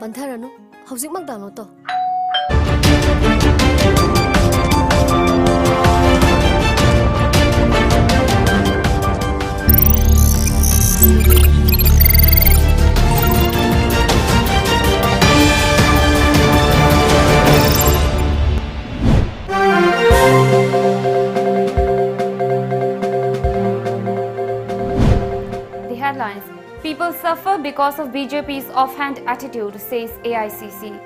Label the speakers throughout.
Speaker 1: Pantharanu, hꯧzik download to.
Speaker 2: The headlines: People suffer because of BJP's offhand attitude, says AICC.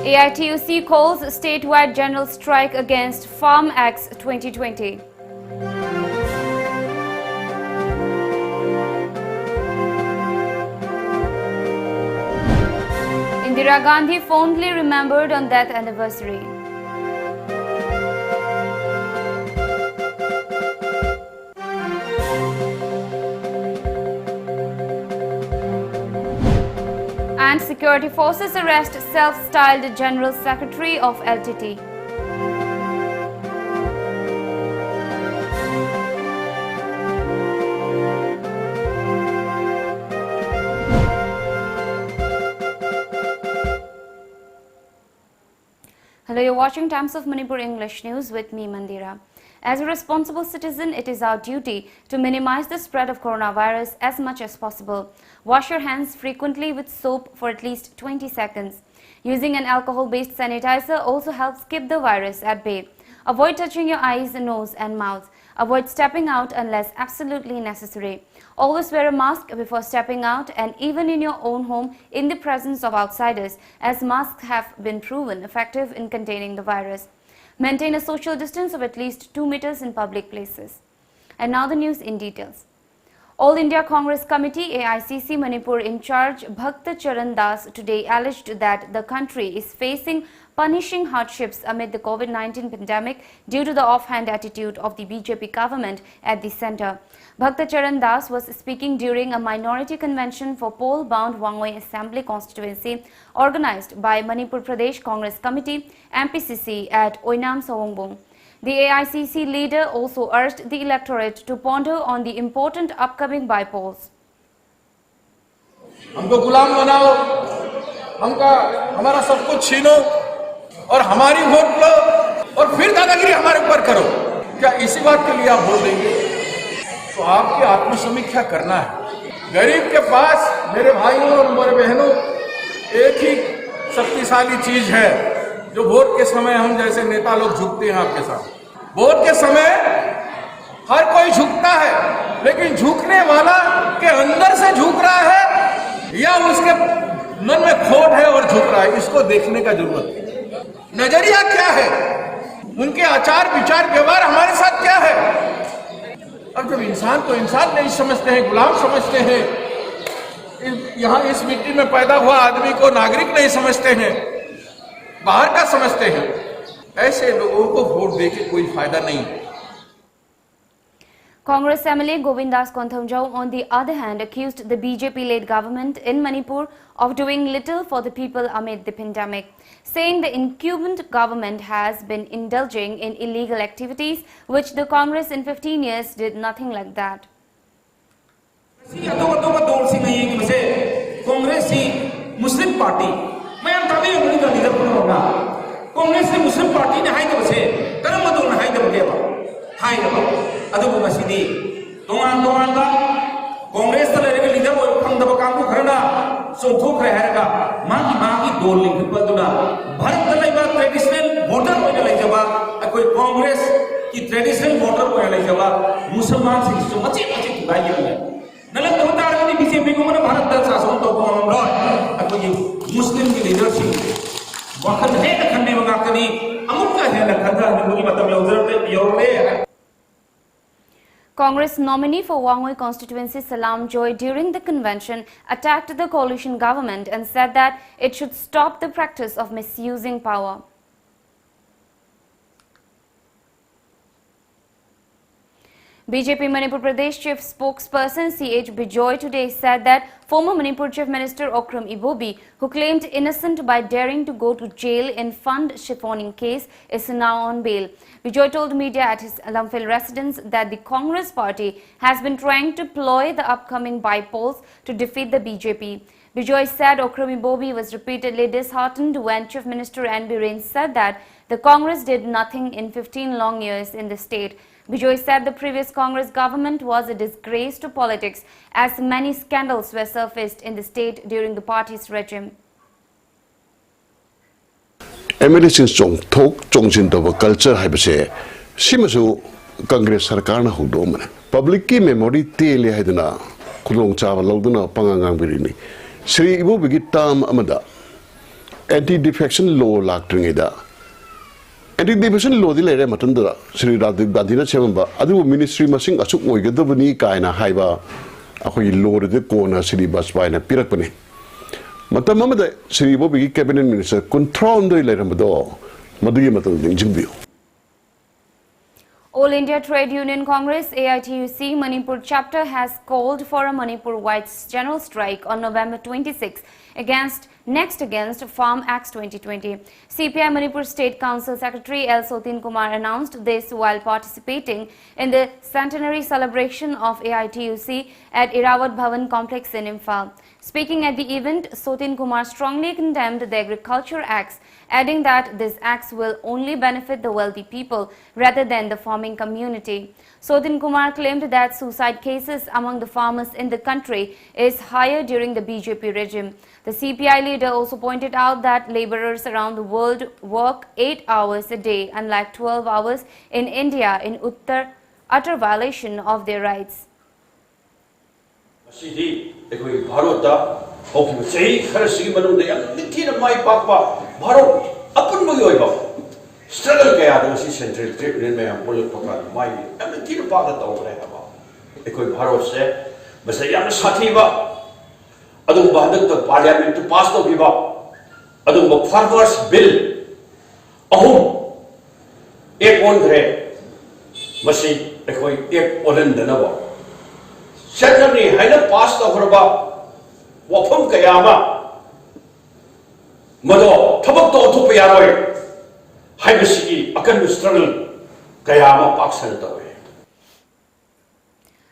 Speaker 2: AITUC calls statewide general strike against Farm Acts 2020. Indira Gandhi fondly remembered on death anniversary. And security forces arrest self-styled General Secretary of LTT. Hello, you're watching Times of Manipur English News with me, Mandira. As a responsible citizen, it is our duty to minimize the spread of coronavirus as much as possible. Wash your hands frequently with soap for at least 20 seconds. Using an alcohol-based sanitizer also helps keep the virus at bay. Avoid touching your eyes, nose and mouth. Avoid stepping out unless absolutely necessary. Always wear a mask before stepping out and even in your own home in the presence of outsiders, as masks have been proven effective in containing the virus. Maintain a social distance of at least 2 meters in public places. And now the news in details. All India Congress Committee AICC Manipur in charge Bhakta Charan Das today alleged that the country is facing punishing hardships amid the COVID-19 pandemic due to the offhand attitude of the BJP government at the centre. Bhakta Charan Das was speaking during a minority convention for poll-bound Wangoi Assembly constituency organized by Manipur Pradesh Congress Committee MPCC at Oinam Sawongbong. The AICC leader also urged the electorate to ponder on the important upcoming by-polls.
Speaker 3: हमको गुलाम बनाओ, हमारा सब कुछ छीनो और हमारी vote लो और फिर दादागिरी हमारे ऊपर करो। क्या इसी बात के लिए आप वोट देंगे? तो आपकी आत्मसमीक्षा करना है। गरीब के पास मेरे भाइयों और मेरे बहनों एक ही शक्तिशाली चीज है जो वोट के समय हम जैसे नेता लोग झुकते हैं आपके साथ। वोट के समय हर कोई झुकता है, लेकिन झुकने वाला के अंदर से झुक रहा है या उसके मन में खोट है और झुक रहा है, इसको देखने का जरूरत है। नजरिया क्या है, उनके आचार विचार व्यवहार हमारे साथ क्या है। अब जब इंसान को इंसान नहीं समझते हैं, गुलाम समझते हैं, यहाँ इस मिट्टी में पैदा हुआ आदमी को नागरिक नहीं समझते हैं, बाहर का समझते हैं, ऐसे लोगों को वोट देके कोई फायदा नहीं।
Speaker 2: Congress MLA Govindas Konthamjau, on the other hand, accused the BJP-led government in Manipur of doing little for the people amid the pandemic, saying the incumbent government has been indulging in illegal activities, which the Congress in 15 years did nothing like that.
Speaker 4: Muslim party, Congress Muslim party ne hai de se karam adu na hai de ba hai de ba adu ba sidi tongan da Congress ta le leader boy phang da ba kam ko kharna so thok re hai ga ma ki dol link pa du na bharat da lai ba traditional voter ko lai jaba koi Congress ki traditional voter ko lai jaba musliman sing so machi tu gai ye nalang da ta ni BJP ko mana bharat da sa so to ko am roi ko ye Muslim ki leadership
Speaker 2: Congress nominee for Wangoi constituency Salam Joy during the convention attacked the coalition government and said that it should stop the practice of misusing power. BJP Manipur Pradesh Chief Spokesperson C.H. Bijoy today said that former Manipur Chief Minister Okram Ibobi, who claimed innocent by daring to go to jail in fund chiffoning case, is now on bail. Bijoy told media at his Lamphil residence that the Congress party has been trying to ploy the upcoming by-polls to defeat the BJP. Bijoy said Okram Ibobi was repeatedly disheartened when Chief Minister N. Biren said that the Congress did nothing in 15 long years in the state. Bijoy said the previous Congress government was a disgrace to politics as many scandals were surfaced in the state during the party's regime.
Speaker 5: Emirates Chong Tok Chongsin Tova culture Habase Simasu Congress Sarkana Hudoman. Public key memory Tele Hedana Kulong Chava Loduna Pangang Birini. Sri Ibu Bigitam Amada Anti-Defection Law Lactringida. Anti-defection law the Lere Matunda, Sri Radha Gadina Chemba, Adu Ministry Masing Asuk Moigadabani Kaina Haiba, Ahui Lord the Kona Sri Baspaina Pirakani. Matamama Sri Bobi Cabinet Minister control the Leramado, Madui Matan Jimbu.
Speaker 2: All India Trade Union Congress AITUC Manipur chapter has called for a Manipur-wide general strike on November 26 against Farm Acts 2020. CPI Manipur State Council Secretary L. Sotin Kumar announced this while participating in the centenary celebration of AITUC at Irawat Bhavan complex in Imphal. Speaking at the event, Sotin Kumar strongly condemned the Agriculture Acts, adding that these acts will only benefit the wealthy people rather than the farming community. Sotin Kumar claimed that suicide cases among the farmers in the country is higher during the BJP regime. The CPI leader also pointed out that laborers around the world work 8 hours a day, unlike 12 hours in India, in utter violation of their rights.
Speaker 6: Sidi, ekoi Bharata, hoki sei kharasi manungde yang nitina mai pakpa Bharat apun mo yoiba struggle kaya do si central trip rin me ang pulut pakal mai yang nitina pakda tau kare ba ekoi Bharat se basa yang sathi ba adung bahadak to parliament to pass to biba adung ba farmers bill ahum ek on gre masi ekoi ek olen dana ba Secondly, Haina passed over about Wapum Kayama Mado, Tabako to Payaroi, Haibasi, Akan struggle Kayama Paksanataway.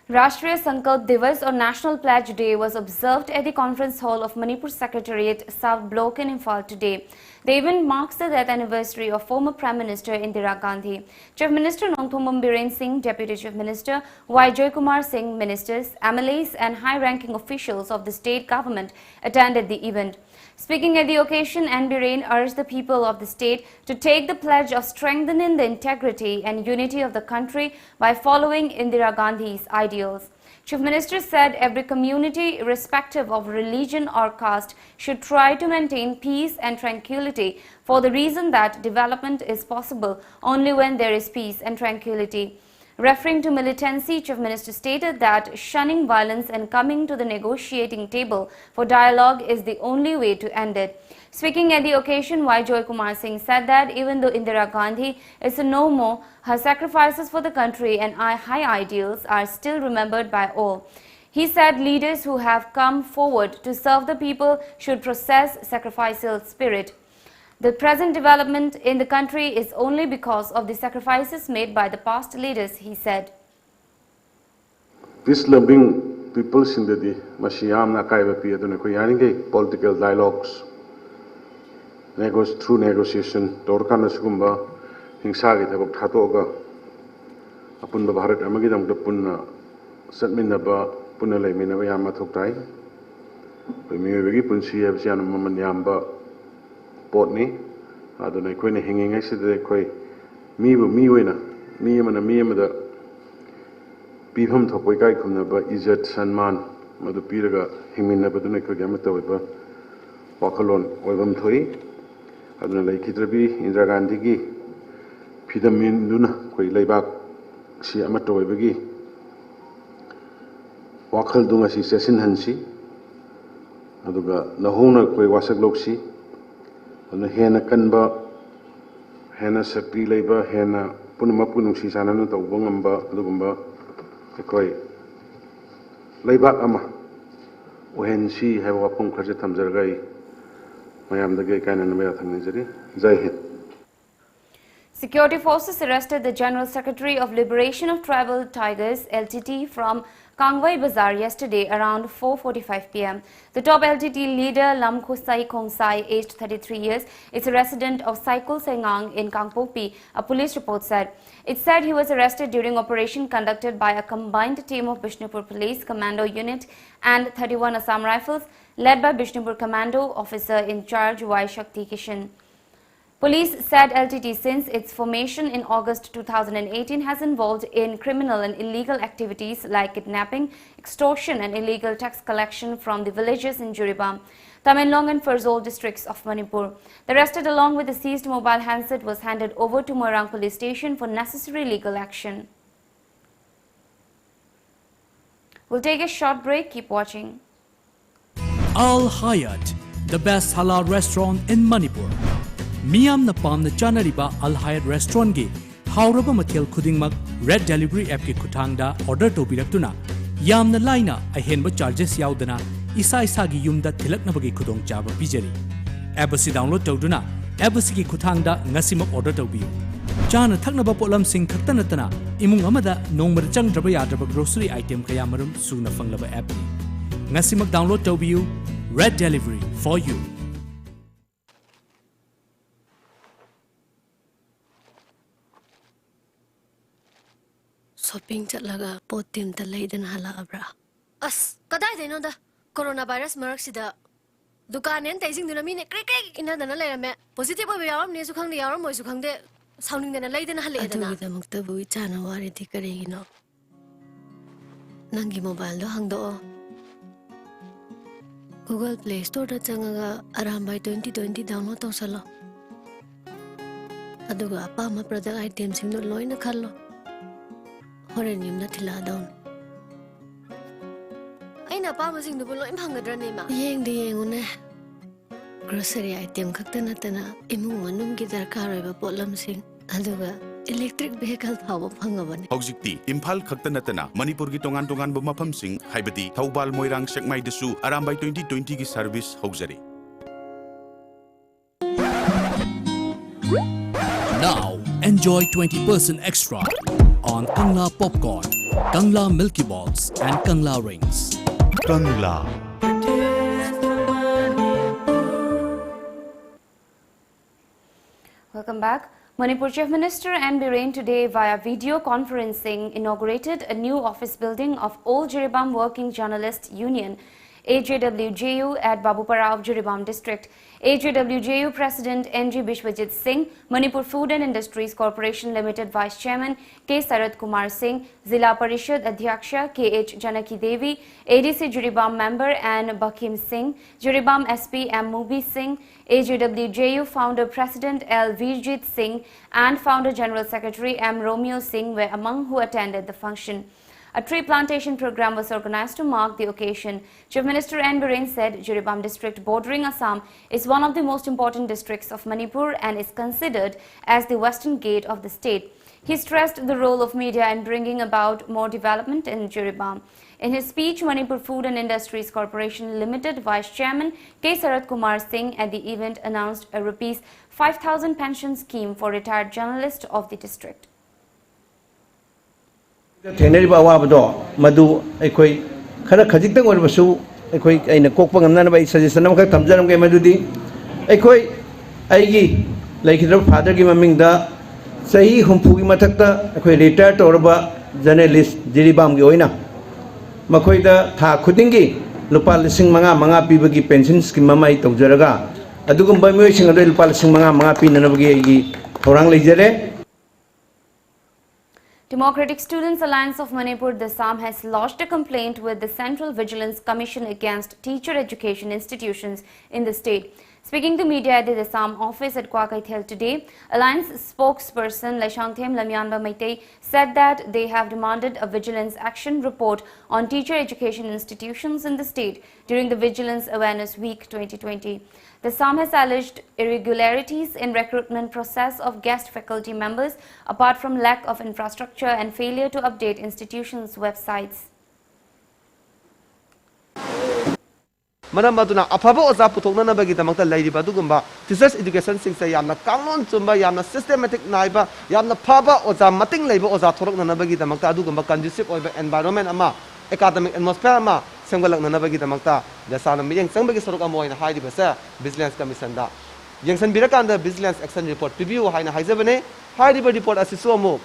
Speaker 2: Rashtriya Sankalp Divas or National Pledge Day was observed at the Conference Hall of Manipur Secretariat, South Block in Imphal today. The event marks the death anniversary of former Prime Minister Indira Gandhi. Chief Minister Nongthomam Biren Singh, Deputy Chief Minister Y. Joy Kumar Singh, ministers, MLAs and high-ranking officials of the state government attended the event. Speaking at the occasion, N. Biren urged the people of the state to take the pledge of strengthening the integrity and unity of the country by following Indira Gandhi's ideals. Chief Minister said every community, irrespective of religion or caste, should try to maintain peace and tranquility for the reason that development is possible only when there is peace and tranquility. Referring to militancy, Chief Minister stated that shunning violence and coming to the negotiating table for dialogue is the only way to end it. Speaking at the occasion, Y. Joy Kumar Singh said that even though Indira Gandhi is no more, her sacrifices for the country and high ideals are still remembered by all. He said leaders who have come forward to serve the people should possess sacrificial spirit. The present development in the country is only because of the sacrifices made by the past leaders, he said.
Speaker 7: Peace-loving people sindadi masiyam na kaiba pi aduna ko yaninge political dialogues through negotiation torkan asugumba hingsa gi thabak thatoga apunba bharat amagi damda punna satminaba punna leiminaba yama thoktai miyobegi punsi absian maman yamba potni aduna ko ne hinginga sidde ko mi wena mi amada piham thopoi kai khumna ba izzat sanman madu piraga hingminna baduna ko gamata weba wakalon oibam thoi aduna lai kitrabi Indira Gandhi gi phidamin duna koi laibak si amato webagi wakal dunga si sesin hansi aduga nahona koi wasak loksi aduna hena kanba hena sakti laiba hena punama punung si sananu tawba ngamba adugumba ꯑꯩꯈꯣꯏ ꯂꯩꯕꯥꯛ ꯑꯃ ꯑꯣꯏꯍꯟꯁꯤ ꯍꯥꯏꯕ ꯋꯥꯐꯝ ꯈꯔꯁꯦ ꯊꯝꯖꯔꯒ ꯑꯩ ꯃꯌꯥꯝꯗꯒꯤ ꯏꯀꯥꯏꯅꯅꯕ ꯌꯥꯊꯪ ꯅꯤꯖꯔꯤ ꯖೈ ꯍꯤꯟꯗ.
Speaker 2: Security forces arrested the General Secretary of Liberation of Tribal Tigers (LTT) from Kangwai Bazaar yesterday around 4:45 p.m. The top LTT leader Lam Khosai Khongsai, aged 33 years, is a resident of Saikul Sengang in Kangpopi, a police report said. It said he was arrested during operation conducted by a combined team of Bishnupur Police Commando Unit and 31 Assam Rifles, led by Bishnupur Commando Officer in charge Y. Shakti Kishan. Police said LTT since its formation in August 2018 has involved in criminal and illegal activities like kidnapping, extortion and illegal tax collection from the villages in Jiribam, Tamenlong and Ferozol districts of Manipur. The arrested along with the seized mobile handset was handed over to Moirang police station for necessary legal action. We'll take a short break. Keep watching.
Speaker 8: Al Hayat, the best halal restaurant in Manipur. Miyam na pam na chanariba Al Hayat restaurant gi hauraba mathel khudingmak red delivery app ki khuthangda order tobiraktuna yamna laina ahenba charges yaudana isa gi yumda thilaknabagi khudong chaba bijari. App si download tawduna app si ki khuthangda ngasimak order tawbiyu. Chana thaknaba potlam sing khakta natana imung amada nongmar changdraba yadraba grocery item kaya marum suna fanglaba app ni. Ngasimak download tawbiyu. Red delivery for you.
Speaker 1: Shopping chatlaga potim ta leidan hala abra. As kadai deno da coronavirus maraksida dukanen taising duna mine krek ina dana leirame positive obi yaram ne su khangde yaram moi su khangde sauning dana leidan hala edana adu damakta bu chana wari di karigino nangi mobile do hangdo Google Play Store da changaga arambai 2020 download tawsalo aduga apama product item sing do loina khallo Horen yum na thila down. Aina pa masing do lo imhangadra ne ma. Yeng de yeng une. Grocery item khakta na tana imung manum gi darkar oiba potlam sing aduga electric vehicle thawa phangabane.
Speaker 9: Hojikti Imphal khakta natana Manipur gi tongan ba mafam sing haibati Thaubal Moirang Sekmai dasu arambai 2020 gi service hojari.
Speaker 8: Now enjoy 20% extra on Kangla popcorn, Kangla Milky Balls and Kangla rings.
Speaker 9: Kangla.
Speaker 2: Welcome back. Manipur Chief Minister N. Biren today via video conferencing inaugurated a new office building of Old Jiribam Working Journalists Union AJWJU at Babupara of Jiribam district. AJWJU President N.G. Bishwajit Singh, Manipur Food and Industries Corporation Limited Vice Chairman K. Sarat Kumar Singh, Zila Parishad Adhyaksha K.H. Janaki Devi, ADC Jiribam Member and Bakim Singh, Jiribam SP M. Mubi Singh, AJWJU Founder President L. Virjit Singh and Founder General Secretary M. Romeo Singh were among who attended the function. A tree plantation program was organized to mark the occasion. Chief Minister N. Biren said Jiribam district bordering Assam is one of the most important districts of Manipur and is considered as the western gate of the state. He stressed the role of media in bringing about more development in Jiribam. In his speech, Manipur Food and Industries Corporation Limited Vice Chairman K. Sarat Kumar Singh at the event announced a Rs 5,000 pension scheme for retired journalists of the district.
Speaker 10: Teneriba awabado madu ekoi khara khajikta gorbasu ekoi aina kokpa ngamna bai suggestion am khak tamjaram ge madudi ekoi aigi laikidra father gi maming da sahi humpu gi mathakta ekoi retire torba journalist Jiribam gi oina makoi da tha khudingi lupa lising manga pibagi pension scheme mamai tawjaraga adugumba mioi sing ado lupa lising manga pinanabagi aigi thorang leijare.
Speaker 2: Democratic Students Alliance of Manipur, the Assam, has lodged a complaint with the Central Vigilance Commission against teacher education institutions in the state. Speaking to media at the Assam office at Kwakaithel today, Alliance spokesperson Laishangthem Lamyanba Maitei said that they have demanded a vigilance action report on teacher education institutions in the state during the Vigilance Awareness Week 2020. The Assam has alleged irregularities in recruitment process of guest faculty members apart from lack of infrastructure and failure to update institutions' websites.
Speaker 11: Madam Maduna, Apabo was up to Nabagi the Mata Lady Badugumba, teachers education since Yamna Kangon Zumba, Yamna systematic Naiba, Yamna Paba or Mating labor or Zatorok Nabagi the Mata Dugumba conducive environment ama, academic atmosphere ma, Sangalak Nabagi the Mata, the son of meeting Sambagi Sorokamo in Heidi Basa, Business Commission. Youngson Birakan the Business Action Report preview, Haina Haizabane, Heidi report as Sumo,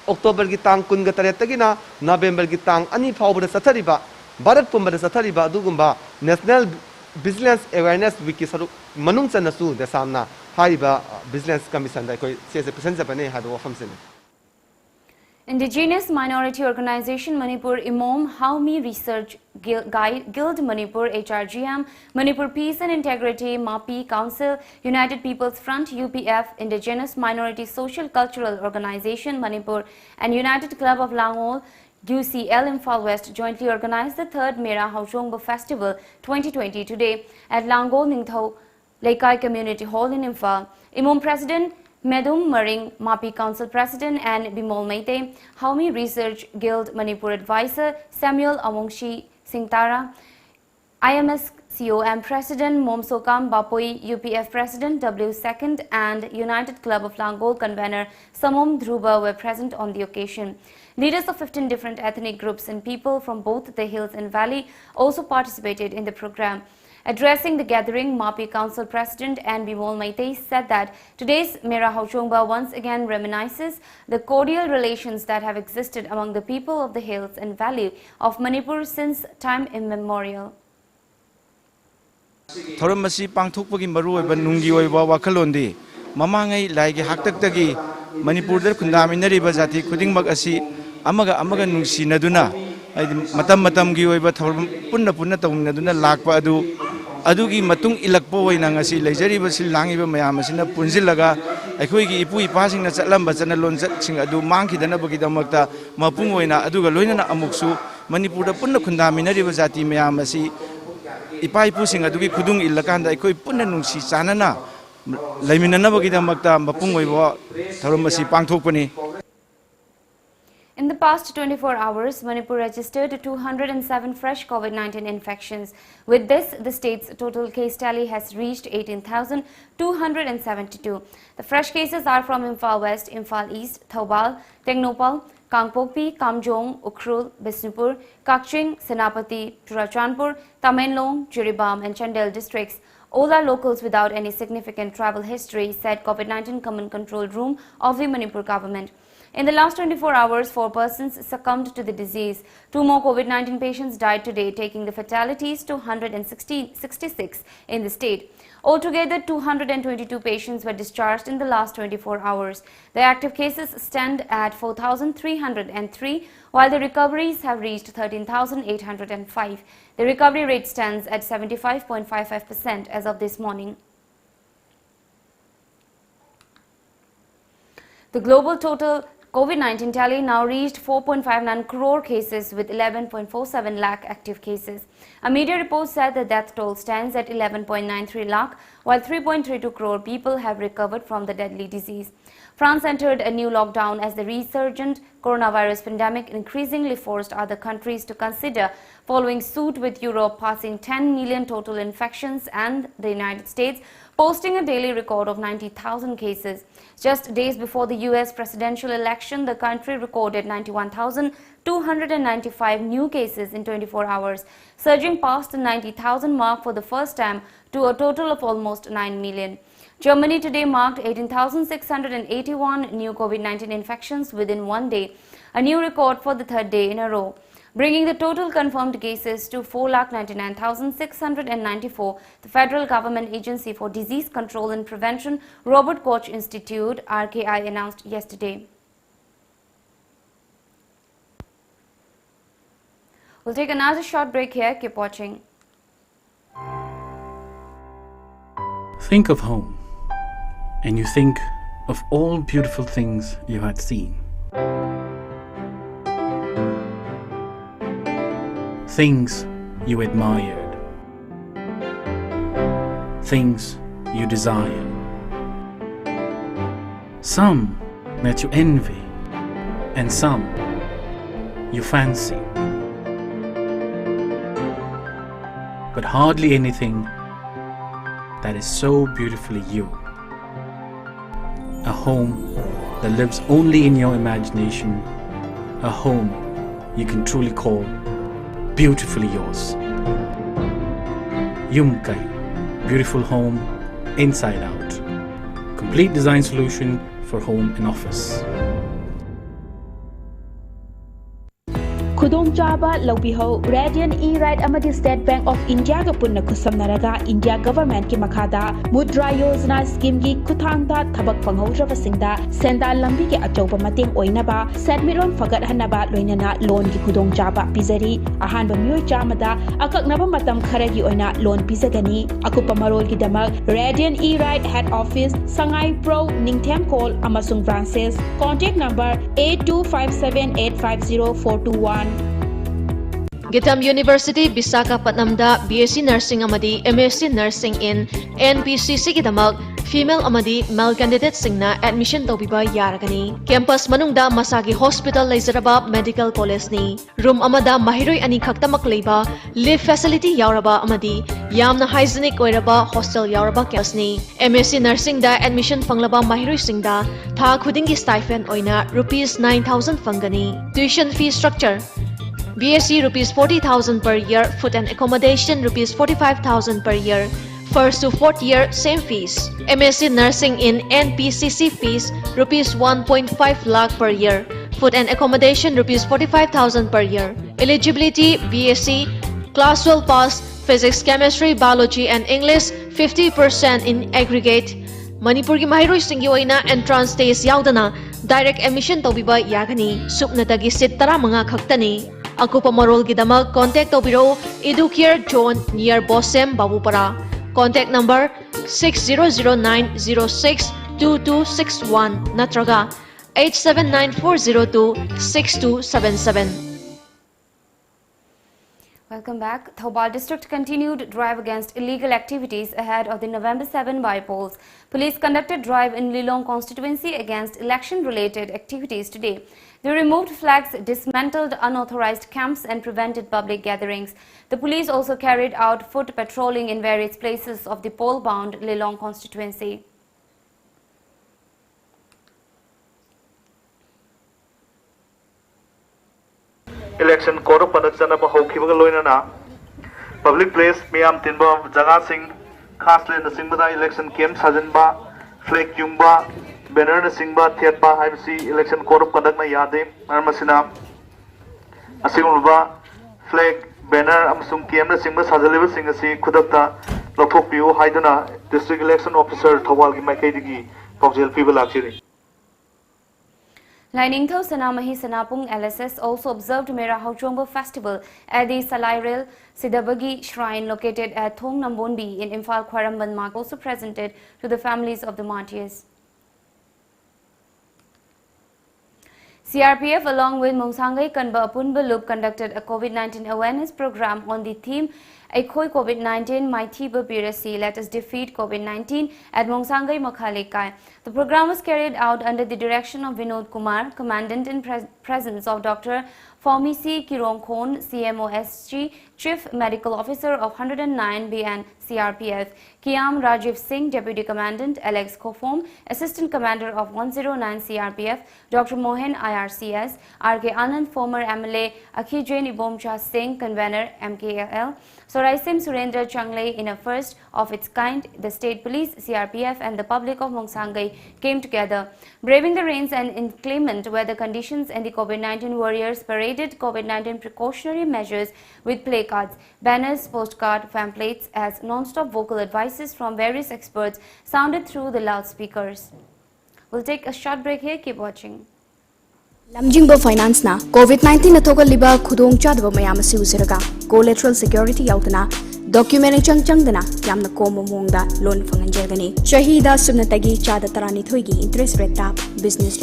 Speaker 11: October Gitang Kungataragina, November Gitang, Ani Power the Satariba. Bharat Pumbada Satariba Dugumba National Business Awareness Wiki Saru Manung Sanasu the Samna Hariba Business Commission that says the presence of an had often.
Speaker 2: Indigenous minority organization Manipur Imom Haumi Research Guild Manipur HRGM, Manipur Peace and Integrity MAPI Council, United People's Front UPF, Indigenous Minority Social Cultural Organization Manipur and United Club of Langol UCL Imphal West jointly organized the 3rd Mera Hauchongba Festival 2020 today at Langol Ningthau Laikai Community Hall in Imphal. Imom President Medum Maring, MAPI Council President and Bimol Meite, Haumi Research Guild Manipur Advisor Samuel Amongshi Singtara, IMS COM President Momsokam Bapoi, UPF President W. Second and United Club of Langol Convener Samom Dhruba were present on the occasion. Leaders of 15 different ethnic groups and people from both the hills and valley also participated in the program. Addressing the gathering, MAPI Council President and Bimol Maitei said that today's Mera Hauchongba once again reminisces the cordial relations that have existed among the people of the hills and valley of Manipur since time immemorial.
Speaker 12: Thoramasi Pangthokpagi Maru Nungi Oiba Wakalondi, Mamangai like Haktaki, Manipur Kundaminari Bazati, Kuding Magasi, Amaga Nungsi Naduna, Matam Giwa Punna Naduna Lakpa Adugi Matung Ilakpo Nangasi, Lajari Basil Langi Mayamasina Punzilaga, Akwiki Ipui passing the Salambas and Alon Sing Adu Manki the Nabakita Makta, Mapungoina, Aduga Loina Amuksu, Manipur Punna Kundaminari Bazati Mayamasi, Ipai pushing Adugi Kudung Ilakanda, Ikoi Punanungsi Sanana, Laminana Bakita Makta, Mapungo, Thoramasi Pangthokpani.
Speaker 2: In the past 24 hours, Manipur registered 207 fresh COVID-19 infections. With this, the state's total case tally has reached 18,272. The fresh cases are from Imphal West, Imphal East, Thoubal, Tengnopal, Kangpokpi, Kamjong, Ukhrul, Bisnupur, Kakching, Senapati, Churachandpur, Tamenlong, Jiribam and Chandel districts. All are locals without any significant travel history, said COVID-19 Command Control Room of the Manipur government. In the last 24 hours, 4 persons succumbed to the disease. 2 more COVID-19 patients died today, taking the fatalities to 166 in the state. Altogether, 222 patients were discharged in the last 24 hours. The active cases stand at 4,303, while the recoveries have reached 13,805. The recovery rate stands at 75.55% as of this morning. The global total COVID-19 tally now reached 4.59 crore cases with 11.47 lakh active cases. A media report said the death toll stands at 11.93 lakh, while 3.32 crore people have recovered from the deadly disease. France entered a new lockdown as the resurgent coronavirus pandemic increasingly forced other countries to consider following suit, with Europe passing 10 million total infections and the United States posting a daily record of 90,000 cases. Just days before the US presidential election, the country recorded 91,295 new cases in 24 hours, surging past the 90,000 mark for the first time to a total of almost 9 million. Germany today marked 18,681 new COVID-19 infections within one day, a new record for the 3rd day in a row, bringing the total confirmed cases to 4,99,694. The Federal Government Agency for Disease Control and Prevention, Robert Koch Institute, RKI, announced yesterday. We'll take another short break here. Keep watching.
Speaker 8: Think of home, and you think of all beautiful things you had seen. Things you admired. Things you desired. Some that you envy, and some you fancy. But hardly anything that is so beautifully you. A home that lives only in your imagination. A home you can truly call beautifully yours. Yumkai, beautiful home inside out. Complete design solution for home and office.
Speaker 13: Khudongchaba Lobiho, Radiant E-Ride Amadi State Bank of India Punna Kusamnaraga, India government ki Makada, Mudra Yojana scheme ki Kuthangda, Tabak Panghoja Vasinda, Senda Lambi ki Achoba Mating Oinaba, Sadmiron Fagat Hanaba, Loinana, Loan ki Khudongchaba, Pizari, Ahanba Mui Chamada, Akaknaba Matam Karagi Oina, Loan Pizagani, Akupamarol ki Damak, Radiant E-Ride Head Office, Sangai Pro, Ningtem Call, Amasung Branches, contact number 8257850421.
Speaker 14: Gitam University Visakhapatnamda BSc Nursing amadi MSc Nursing in NPCC gidamak female amadi male candidate singna admission tobiba yaragani. Campus manungda masagi hospital leizaraba medical college ni. Room amada mahiroi ani khaktamak leiba live facility yauraba amadi yamna hygienic oiraba hostel yauraba campus ni. MSc Nursing da admission panglaba mahiroi singda tha khudingi stipend oina rupees 9,000 fangani. Tuition fee structure BSc rupees 40,000 per year, food and accommodation rupees 45,000 per year. First to fourth year, same fees. MSc Nursing in NPCC fees rupees 1.5 lakh per year. Food and accommodation rupees 45,000 per year. Eligibility BSc, Class 12 pass, Physics, Chemistry, Biology and English 50% in aggregate. Manipur ki mahiroi singi oina entrance test yaudana direct admission tobiba yagani. Supnatagi seat tara mga khaktani. Akupa marol gidamak contact tobiro Educare Zone near Bosem Babupara. Contact number 6009062261 natraga 8794026277.
Speaker 2: Welcome back. Thoubal District continued drive against illegal activities ahead of the November 7 by-polls. Police conducted drive in Lilong constituency against election-related activities today. They removed flags, dismantled unauthorized camps and prevented public gatherings. The police also carried out foot patrolling in various places of the poll-bound Lilong constituency.
Speaker 15: Election code of conduct janaba haukibaga loinana public place miyam tinba jaga sing khasle na singbada election camp sajanba flag yungba banner na singba thiatba haibsi election code of conduct na yade armasina asingulba flag banner amsung camp na singba sajaliba singasi khudakta lothokpiu haiduna district election officer Thoubal gi maikai paujel piba lakchiri.
Speaker 2: Lainingtho Sanamahi Sanapung LSS also observed Mera Hauchongbo festival at the Salairil Sidabagi shrine located at Thong Nambonbi in Imphal Khwaramban Mark, also presented to the families of the martyrs. CRPF along with Mongsangai Kanba Apunba Loop conducted a COVID-19 awareness program on the theme Aikoi COVID-19 Maithiba Birasi, let us defeat COVID-19 at Mongsangai Makhalekai. The program was carried out under the direction of Vinod Kumar, Commandant in presence of Dr. Formisi Kirongkhon, CMOSG, Chief Medical Officer of 109B and CRPF, Kiam Rajiv Singh, Deputy Commandant, Alex Kofom, Assistant Commander of 109 CRPF, Dr. Mohan IRCS, RK Anand, former MLA, Akhijain Ibomcha Singh, Convener MKL, Soraisim Surendra Changlei. In a first of its kind, the State Police, CRPF and the public of Mongsangai came together. Braving the rains and inclement weather conditions, and the COVID-19 warriors paraded COVID-19 precautionary measures with placards, banners, postcard, pamphlets as non-stop vocal advices from various experts sounded through the loudspeakers. We'll take a short break here. Keep watching.
Speaker 16: Lamjingbo Finance na COVID-19 na thogal liba khudong chadwa mayam asi usiraga collateral security yautana document changdana yamna komo mongda loan fanganjagani shahida subnatagi chada tarani thoigi interest rate tap business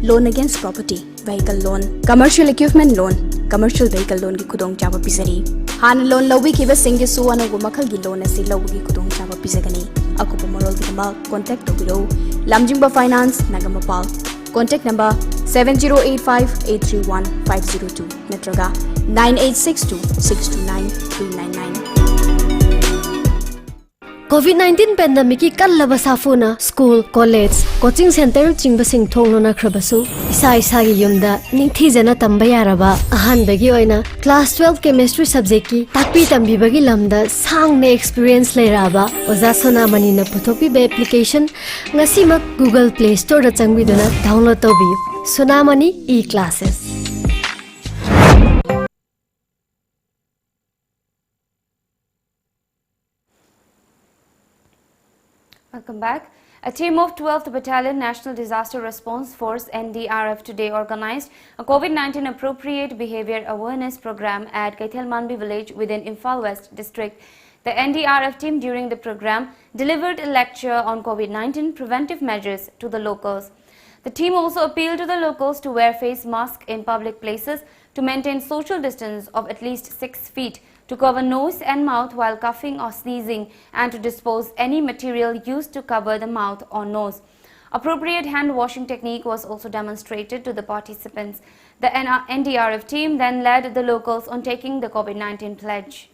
Speaker 16: loan against property vehicle loan commercial equipment loan commercial vehicle loan gi khudong chaba pisari han loan lobi ki basingi suwana gu makhal gi loan asi lobi gi khudong chaba pisagani akupa morol gi ma contact to below lamjingba finance nagamapal contact number 7085831502 natraga 9862629399
Speaker 1: COVID-19 pandemic ki kallaba safuna school college coaching center chingba sing thonglona khrabasu isa gi yumda ningthi jana tamba yaraba ahan bagi oina class 12 chemistry subject ki takpi tambi bagi lamda sang ne experience leraba oza sona mani na puthopi be application ngasi mak Google Play Store da changbi duna download tobi Sonamani e-classes.
Speaker 2: Welcome back. A team of 12th Battalion National Disaster Response Force NDRF today organized a COVID-19 appropriate behavior awareness program at Kaithelmanbi village within Imphal West district. The NDRF team during the program delivered a lecture on COVID-19 preventive measures to the locals. The team also appealed to the locals to wear face masks in public places, to maintain social distance of at least 6 feet, to cover nose and mouth while coughing or sneezing, and to dispose any material used to cover the mouth or nose. Appropriate hand washing technique was also demonstrated to the participants. The NDRF team then led the locals on taking the COVID-19 pledge.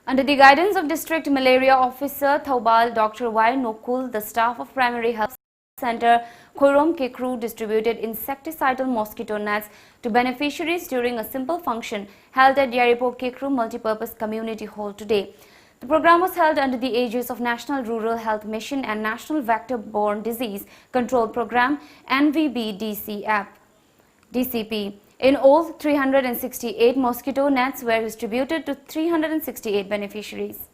Speaker 2: Under the guidance of District Malaria Officer Thoubal Dr. Y. Nokul, the staff of Primary Health Center Khorom Kekru distributed insecticidal mosquito nets to beneficiaries during a simple function held at Yaripo Kekru Multipurpose Community Hall today. The program was held under the aegis of National Rural Health Mission and National Vector-Borne Disease Control Program DCP. In all, 368 mosquito nets were distributed to 368 beneficiaries.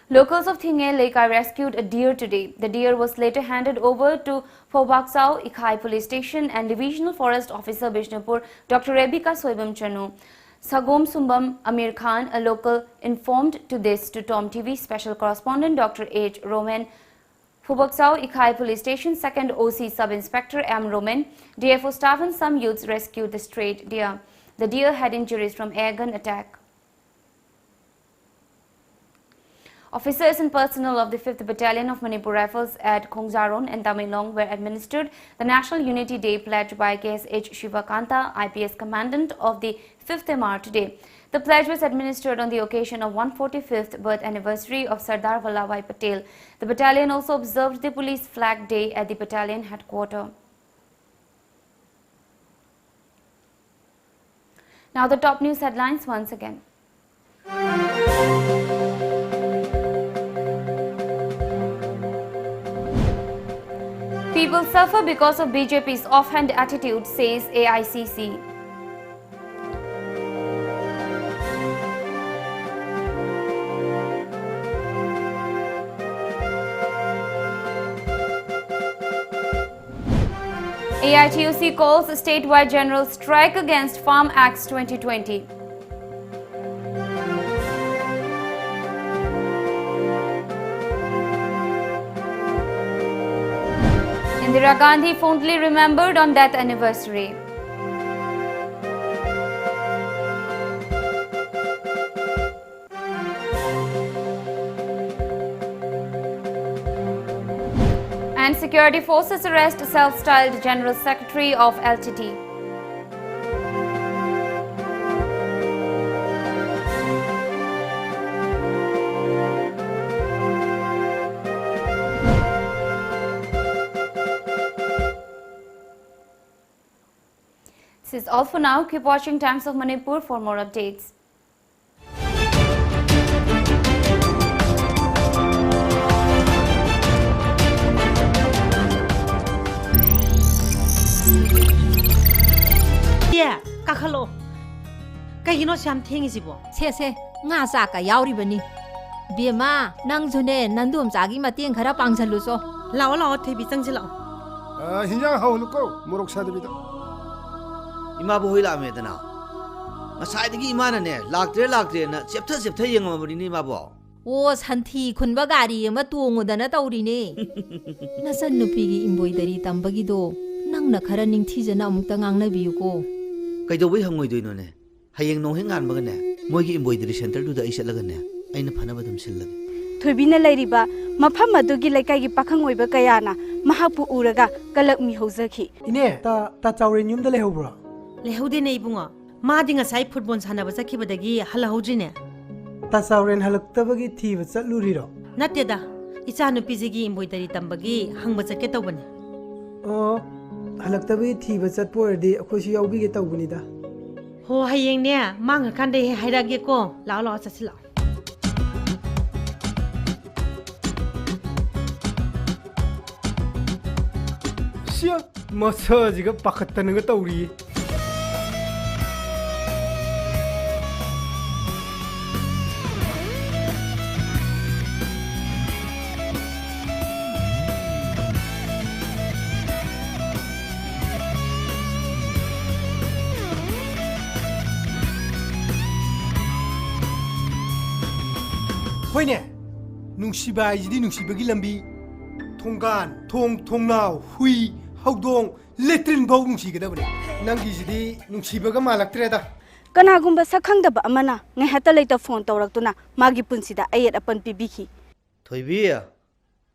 Speaker 2: Locals of Thingay Lake rescued a deer today. The deer was later handed over to Phobaksao Ikhai Police Station and Divisional Forest Officer Bishnupur Dr. Rebecca Soibam Chanu. Sagom Sumbam Amir Khan, a local, informed to this to TOMTV special correspondent Dr. H. Roman. Phobaksao Ikhai Police Station 2nd OC Sub-Inspector M. Roman, DFO staff and some youths rescued the strayed deer. The deer had injuries from airgun attack. Officers and personnel of the 5th Battalion of Manipur Rifles at Khongzaron and Tamilong were administered the National Unity Day pledge by KSH Shivakanta, IPS Commandant of the 5th MR today. The pledge was administered on the occasion of 145th birth anniversary of Sardar Vallabhbhai Patel. The battalion also observed the Police Flag Day at the battalion headquarters. Now the top news headlines once again. People suffer because of BJP's offhand attitude, says AICC. AITUC calls a statewide general strike against Farm Acts 2020. Indira Gandhi fondly remembered on death anniversary. And security forces arrest self-styled General Secretary of LTT. This is all for now. Keep watching Times of Manipur for more updates.
Speaker 17: Kakhalo. Kayino siam thengi sibo.
Speaker 18: Se nga sa ka yauri bani. Bema nang june nandum jagi mateng khara pangchalu so.
Speaker 17: Lao thebi changji lao.
Speaker 19: Hinjang hauluko morok sadibida.
Speaker 10: ima bo hoi la me dana masai dagi ima na ne laktre na cheptha yengam ni ma bo
Speaker 18: o santhi khunba gari ma tuongudana tawrini nasan nupigi embroidery tambagi do nangna khara ningthijana amukta ngangna biyuko
Speaker 10: kaido bai hangoi doino ne hayeng no hengan baga ne moigi embroidery center du da isalaga ne aina phana badam sillaga
Speaker 16: थोबीना लेरिबा मफम मदुगी लेकाई पाखंग ओइबा कयाना महापु उरगा कलक मी होजखि
Speaker 19: इने ता Chaware न्युम the लेहौब्रा
Speaker 17: लेहौदे ने इबुंगा मादि ngasai football सानाबा चखिबदगी हलहौद्रिने
Speaker 19: ता चावरेन हलक्तबगी थीबा चलुरिरो
Speaker 17: नतेदा इचा नुपिजिगी embroidery तंबगी हंगबा चके तौबने
Speaker 19: ओ हलक्तबगी थीबा चतपोरदि अखोसि याउबिगे तौबनिदा
Speaker 17: हो हयेंग ने मांग कांदे हायरागे को लाव लाव चसिला
Speaker 19: मसजिगा पाखत्तनगा तौरी होइने नुंसिबा इजिदि नुंसिबगी लंबी थोंगान थोंनाव हुई हौदों लेट्रिन भाव नुंसिगदबने नंगिजिदि नुंसिबगा मालक्त्रेदा
Speaker 16: कनागुंबा सखंगदबा अमना ngai लेता फोन तौरक्तुना मागी पुंसिदा अयत अपन पिबिखि
Speaker 10: थोइबी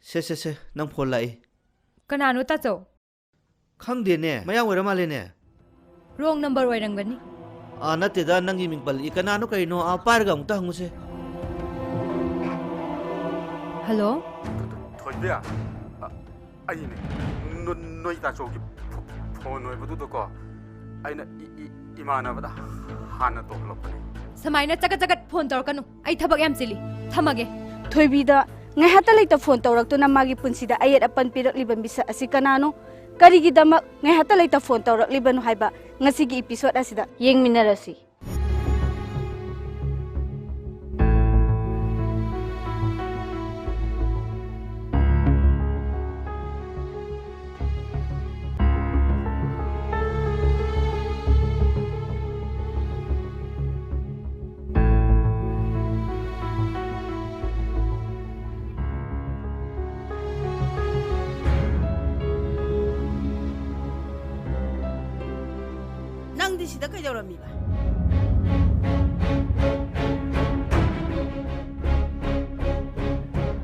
Speaker 10: से नंग फोन लाई
Speaker 20: कनानो ताचो
Speaker 10: खंगदे ने मया ओरा माले ने
Speaker 20: रोंग नंबर ओइरंगनी
Speaker 10: नतेदा नंगी मिंगपल कनानो कइनो आ पारगा मुता हंगुसे
Speaker 20: हेलो
Speaker 21: थोइबी 아이네 너희 다 저기 폰을 보도도 아이나 이만하다 하나 또 흘렀더니
Speaker 20: समायना चकचकट फोन तौरकनु आई थबक याम चिली थमगे
Speaker 16: थोइबीदा ngai लेता फोन तौरक्तुना मागी पुंसिदा अयत अपन पिरकलिबा मिसा असि कनानो करिगिदमक ngai लेता फोन तौरक्लिबनु हाइबा ngasiगी एपिसोड असिदा येंगमिनरसि
Speaker 22: 시다 그저럽니다.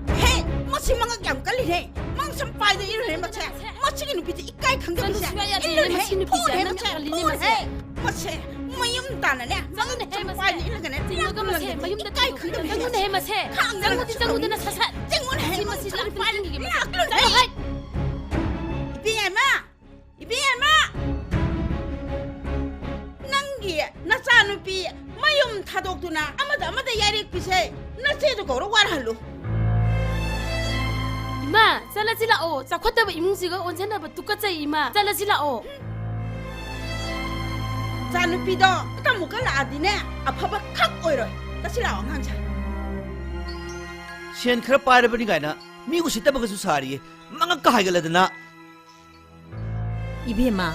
Speaker 22: 헤, 뭐시망가 깜깔리네. 망some 파이드 이러네 뭐지? 뭐치기 눈빛이 이까이 강경이야. 이러네. 포네 뭐지? 뭐지? 뭐임 따나네. 망some 파이드 이러네. 이거가 뭐지? 뭐임 이까이 강경이야. 장군해 뭐지? 장군이나 사사. 장군해 뭐지? 파이드 이게 뭐지? 이비야마. 이비야마. 나차누피 마용 타독두나 아마다 야릭 피세 나체도 거로 와할로
Speaker 23: 이마 잘라지라오 자코다바 이뭉시가 언제나바 똑같아 이마 잘라지라오
Speaker 22: 자누피도 따무가 라디네 아파바 칵 오이로 따시라오 항상
Speaker 10: 시엔 크라 빠르버니 가이나 미고 시다바가수 사리 망가 까하이갈라드나
Speaker 17: 이비마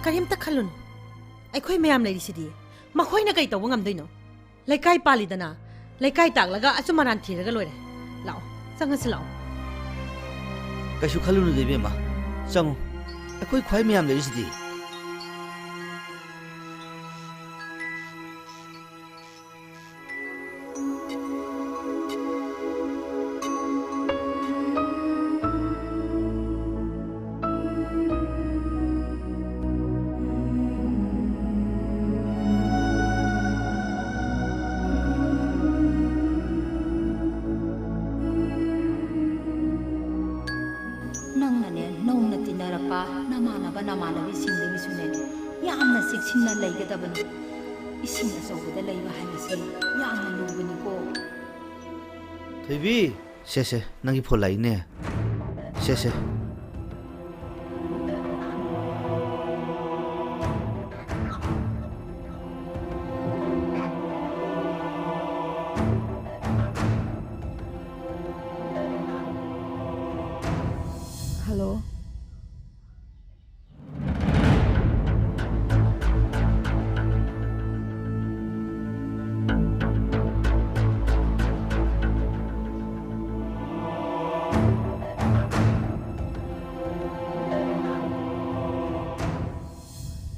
Speaker 17: 가림타 칼룬 ꯑꯩꯈꯣꯏ ꯃꯌꯥꯝ ꯂꯩꯔꯤꯁꯤꯗꯤ ꯃꯈꯣꯏꯅ ꯀꯩ ꯇꯧꯕ ꯉꯝꯗꯣꯏꯅꯣ ꯂꯩꯀꯥꯏ ꯄꯥꯜꯂꯤꯗꯅ ꯂꯩꯀꯥꯏ ꯇꯥꯛꯂꯒ ꯑꯆꯨꯝ ꯑꯔꯥꯟ ꯊꯤꯔꯒ ꯂꯣꯏꯔꯦ ꯂꯥꯛꯑꯣ ꯆꯪꯉꯁꯤ ꯂꯥꯛꯑꯣ
Speaker 10: ꯀꯩꯁꯨ ꯈꯜꯂꯨꯅꯨ ꯗꯦꯕꯦꯝꯃ ꯆꯪꯉꯨ ꯑꯩꯈꯣꯏ ꯈ꯭ꯋꯥꯏ ꯃꯌꯥꯝ ꯂꯩꯔꯤꯁꯤꯗꯤ थोइबी से नंगी फोन लाइने से
Speaker 20: हेलो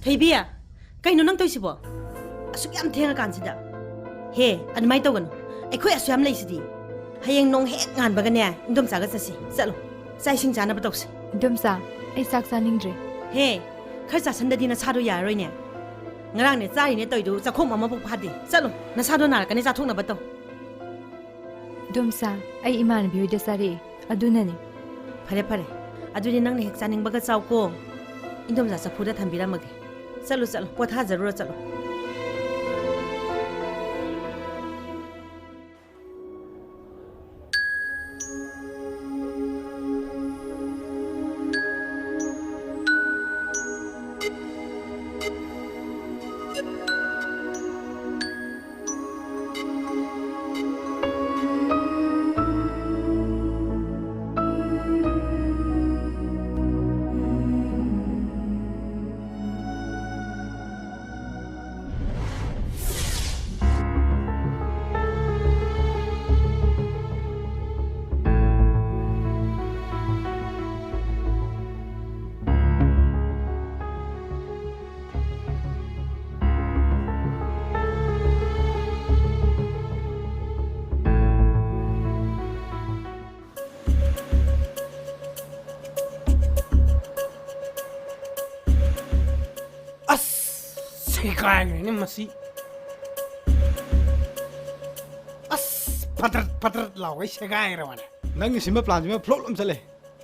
Speaker 17: ꯊꯣꯏꯕꯤ ꯀꯩꯅꯣ ꯅꯪ ꯇꯧꯏꯁꯤꯕꯣ ꯑꯁꯨꯛ ꯌꯥꯝ ꯊꯦꯡꯉꯀꯥꯟꯁꯤꯗ ꯍꯦ ꯑꯗꯨꯃꯥꯏꯅ ꯇꯧꯒꯅꯨ ꯑꯩꯈꯣꯏ ꯑꯁꯨꯛ ꯌꯥꯝ ꯂꯩꯁꯤꯗꯤ ꯍꯌꯦꯡ ꯅꯣꯡ ꯍꯦꯛ ꯉꯥꯟꯕꯒꯅꯦ ꯏꯟꯗꯣꯝꯆꯥꯒ ꯆꯠꯁꯤ ꯆꯠꯂꯣ ꯆꯥꯛ ꯏꯁꯤꯡ ꯆꯥꯅꯕ ꯇꯧꯁꯤ
Speaker 20: ꯏꯟꯗꯣꯝꯆꯥ ꯑꯩ ꯆꯥꯛ ꯆꯥꯅꯤꯡꯗ꯭ꯔꯦ
Speaker 17: ꯍꯦ khởi 자선데디 나사도 야로이네 ng랑네 짜리네 떠이도 자콩 마마복 파디 짤로 나사도 나라까네 자통나바또
Speaker 20: 돔사 아이 이마나비 호이데 사리 아두나니
Speaker 17: 파레 아두니 낭네 핵자닝바가 짜오고 인돔자 자푸다 담비라마게 짤로 포타자루라 짤로
Speaker 3: Kaya masih patrat lau cái xe gai rồi mà
Speaker 12: nang simba plan simba flop lam chale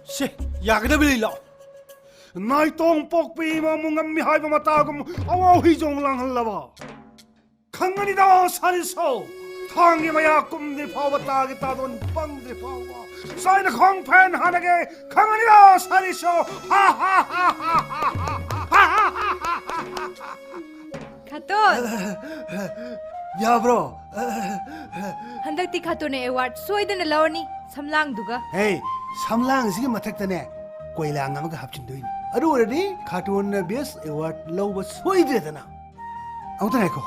Speaker 3: xe ya cái đó bị lọ nai tong pok pi mà mung ngam mi hai mà ta cũng aw hi jong lang hal lava khang ni da sari so thang ni maya kum ni phaw ta cái ta don bang ni phaw sai na khong phan ha na cái khang ni da sari so ha ha ha ha ha
Speaker 20: Khaton
Speaker 3: ya bro
Speaker 20: handakti khatone award soidana lawani samlang duga
Speaker 3: hey samlang sigi mathak tane koila ngam ga hapchin doin adu already khaton best award low soide dana auta ne ko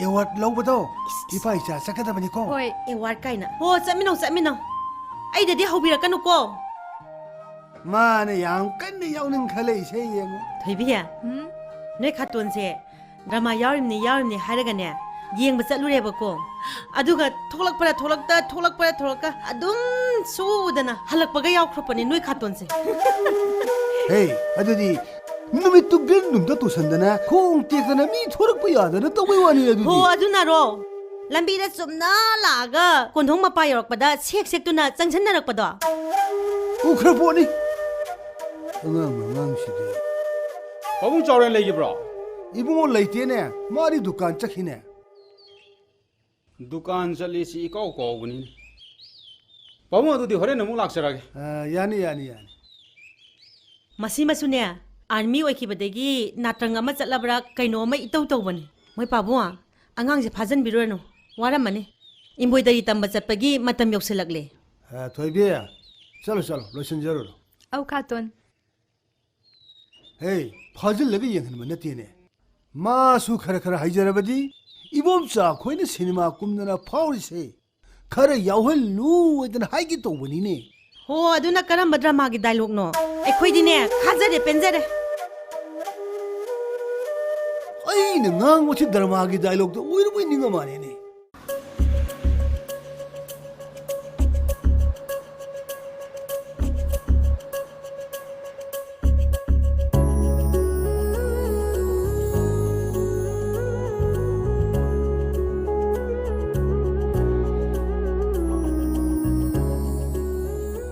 Speaker 3: award low do ipa icha sakada bani ko
Speaker 17: hoi award kaina ho chamino ai de hobira kanu ko
Speaker 3: ma ne yang kan ne yaw ning khale se yeng
Speaker 17: thaibiya noi khaton se drama yarim ni haragane yengba chalureba aduga tholakpa adum sudana halakpaga yawkhropani noi khaton se
Speaker 3: hey adudi numit tugden numda tusandana khong tekdana mi thorakpa yadana tawai wani adudi
Speaker 17: ho aduna ro lambi da chumna laga konthong mapa yorakpada sek tuna changsannarakpado
Speaker 3: ukhraponi angang sidi
Speaker 12: Pabung chawren legi bro
Speaker 3: ibungo leite ne mari dukan chakhine
Speaker 12: dukan chali si ikaw ko guni Pabung adu di hore namuk laksarage
Speaker 3: yani
Speaker 17: masi masune army oikibadegi natrang ama chatlabra kaino ma itau tawbani moi pabuwa angang je phajan birano waramani embroidery tamba chatpagi matam yokselagle
Speaker 3: thoibe chalo lotion jaro
Speaker 20: au khaton
Speaker 3: hey phajil lagi yenhan manatine ma su khara haijarabadi ibomcha khoina cinema kumnana phawri se khara yawhal lu wedan haigi tawbani ne
Speaker 17: ho aduna karamba drama gi dialogue no ekhoidine khajare penjare
Speaker 3: ai na ngang mo chi drama gi dialogue to oirubui ninga mane ne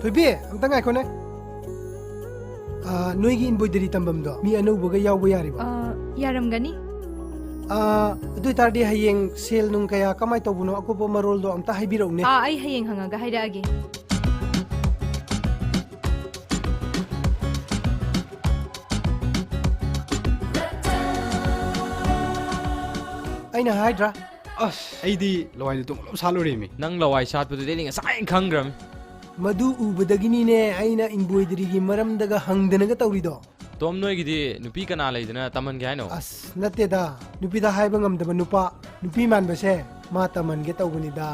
Speaker 19: Toibe ang tangay ko na noigi embroidery tambam do mi anoubaga yawba yariba
Speaker 20: yaramgani
Speaker 19: adui tardi hayeng sel nung kaya kamay tawbuno ako po marol do amta haibiraw ne
Speaker 20: ai hayeng hangaga hairaage
Speaker 19: aina haidra
Speaker 12: aidi lawai tung lom salure mi
Speaker 4: nang lawai shat padu deling asai khangram
Speaker 19: madu ubadagini ne aina embroidery gi maramdaga hangdanaga tawrido
Speaker 4: tom noi gidi nupi kana leidana taman ge haino
Speaker 19: nateda nupi da haiba ngamdaba nupa nupi manbase ma taman ge tawbani da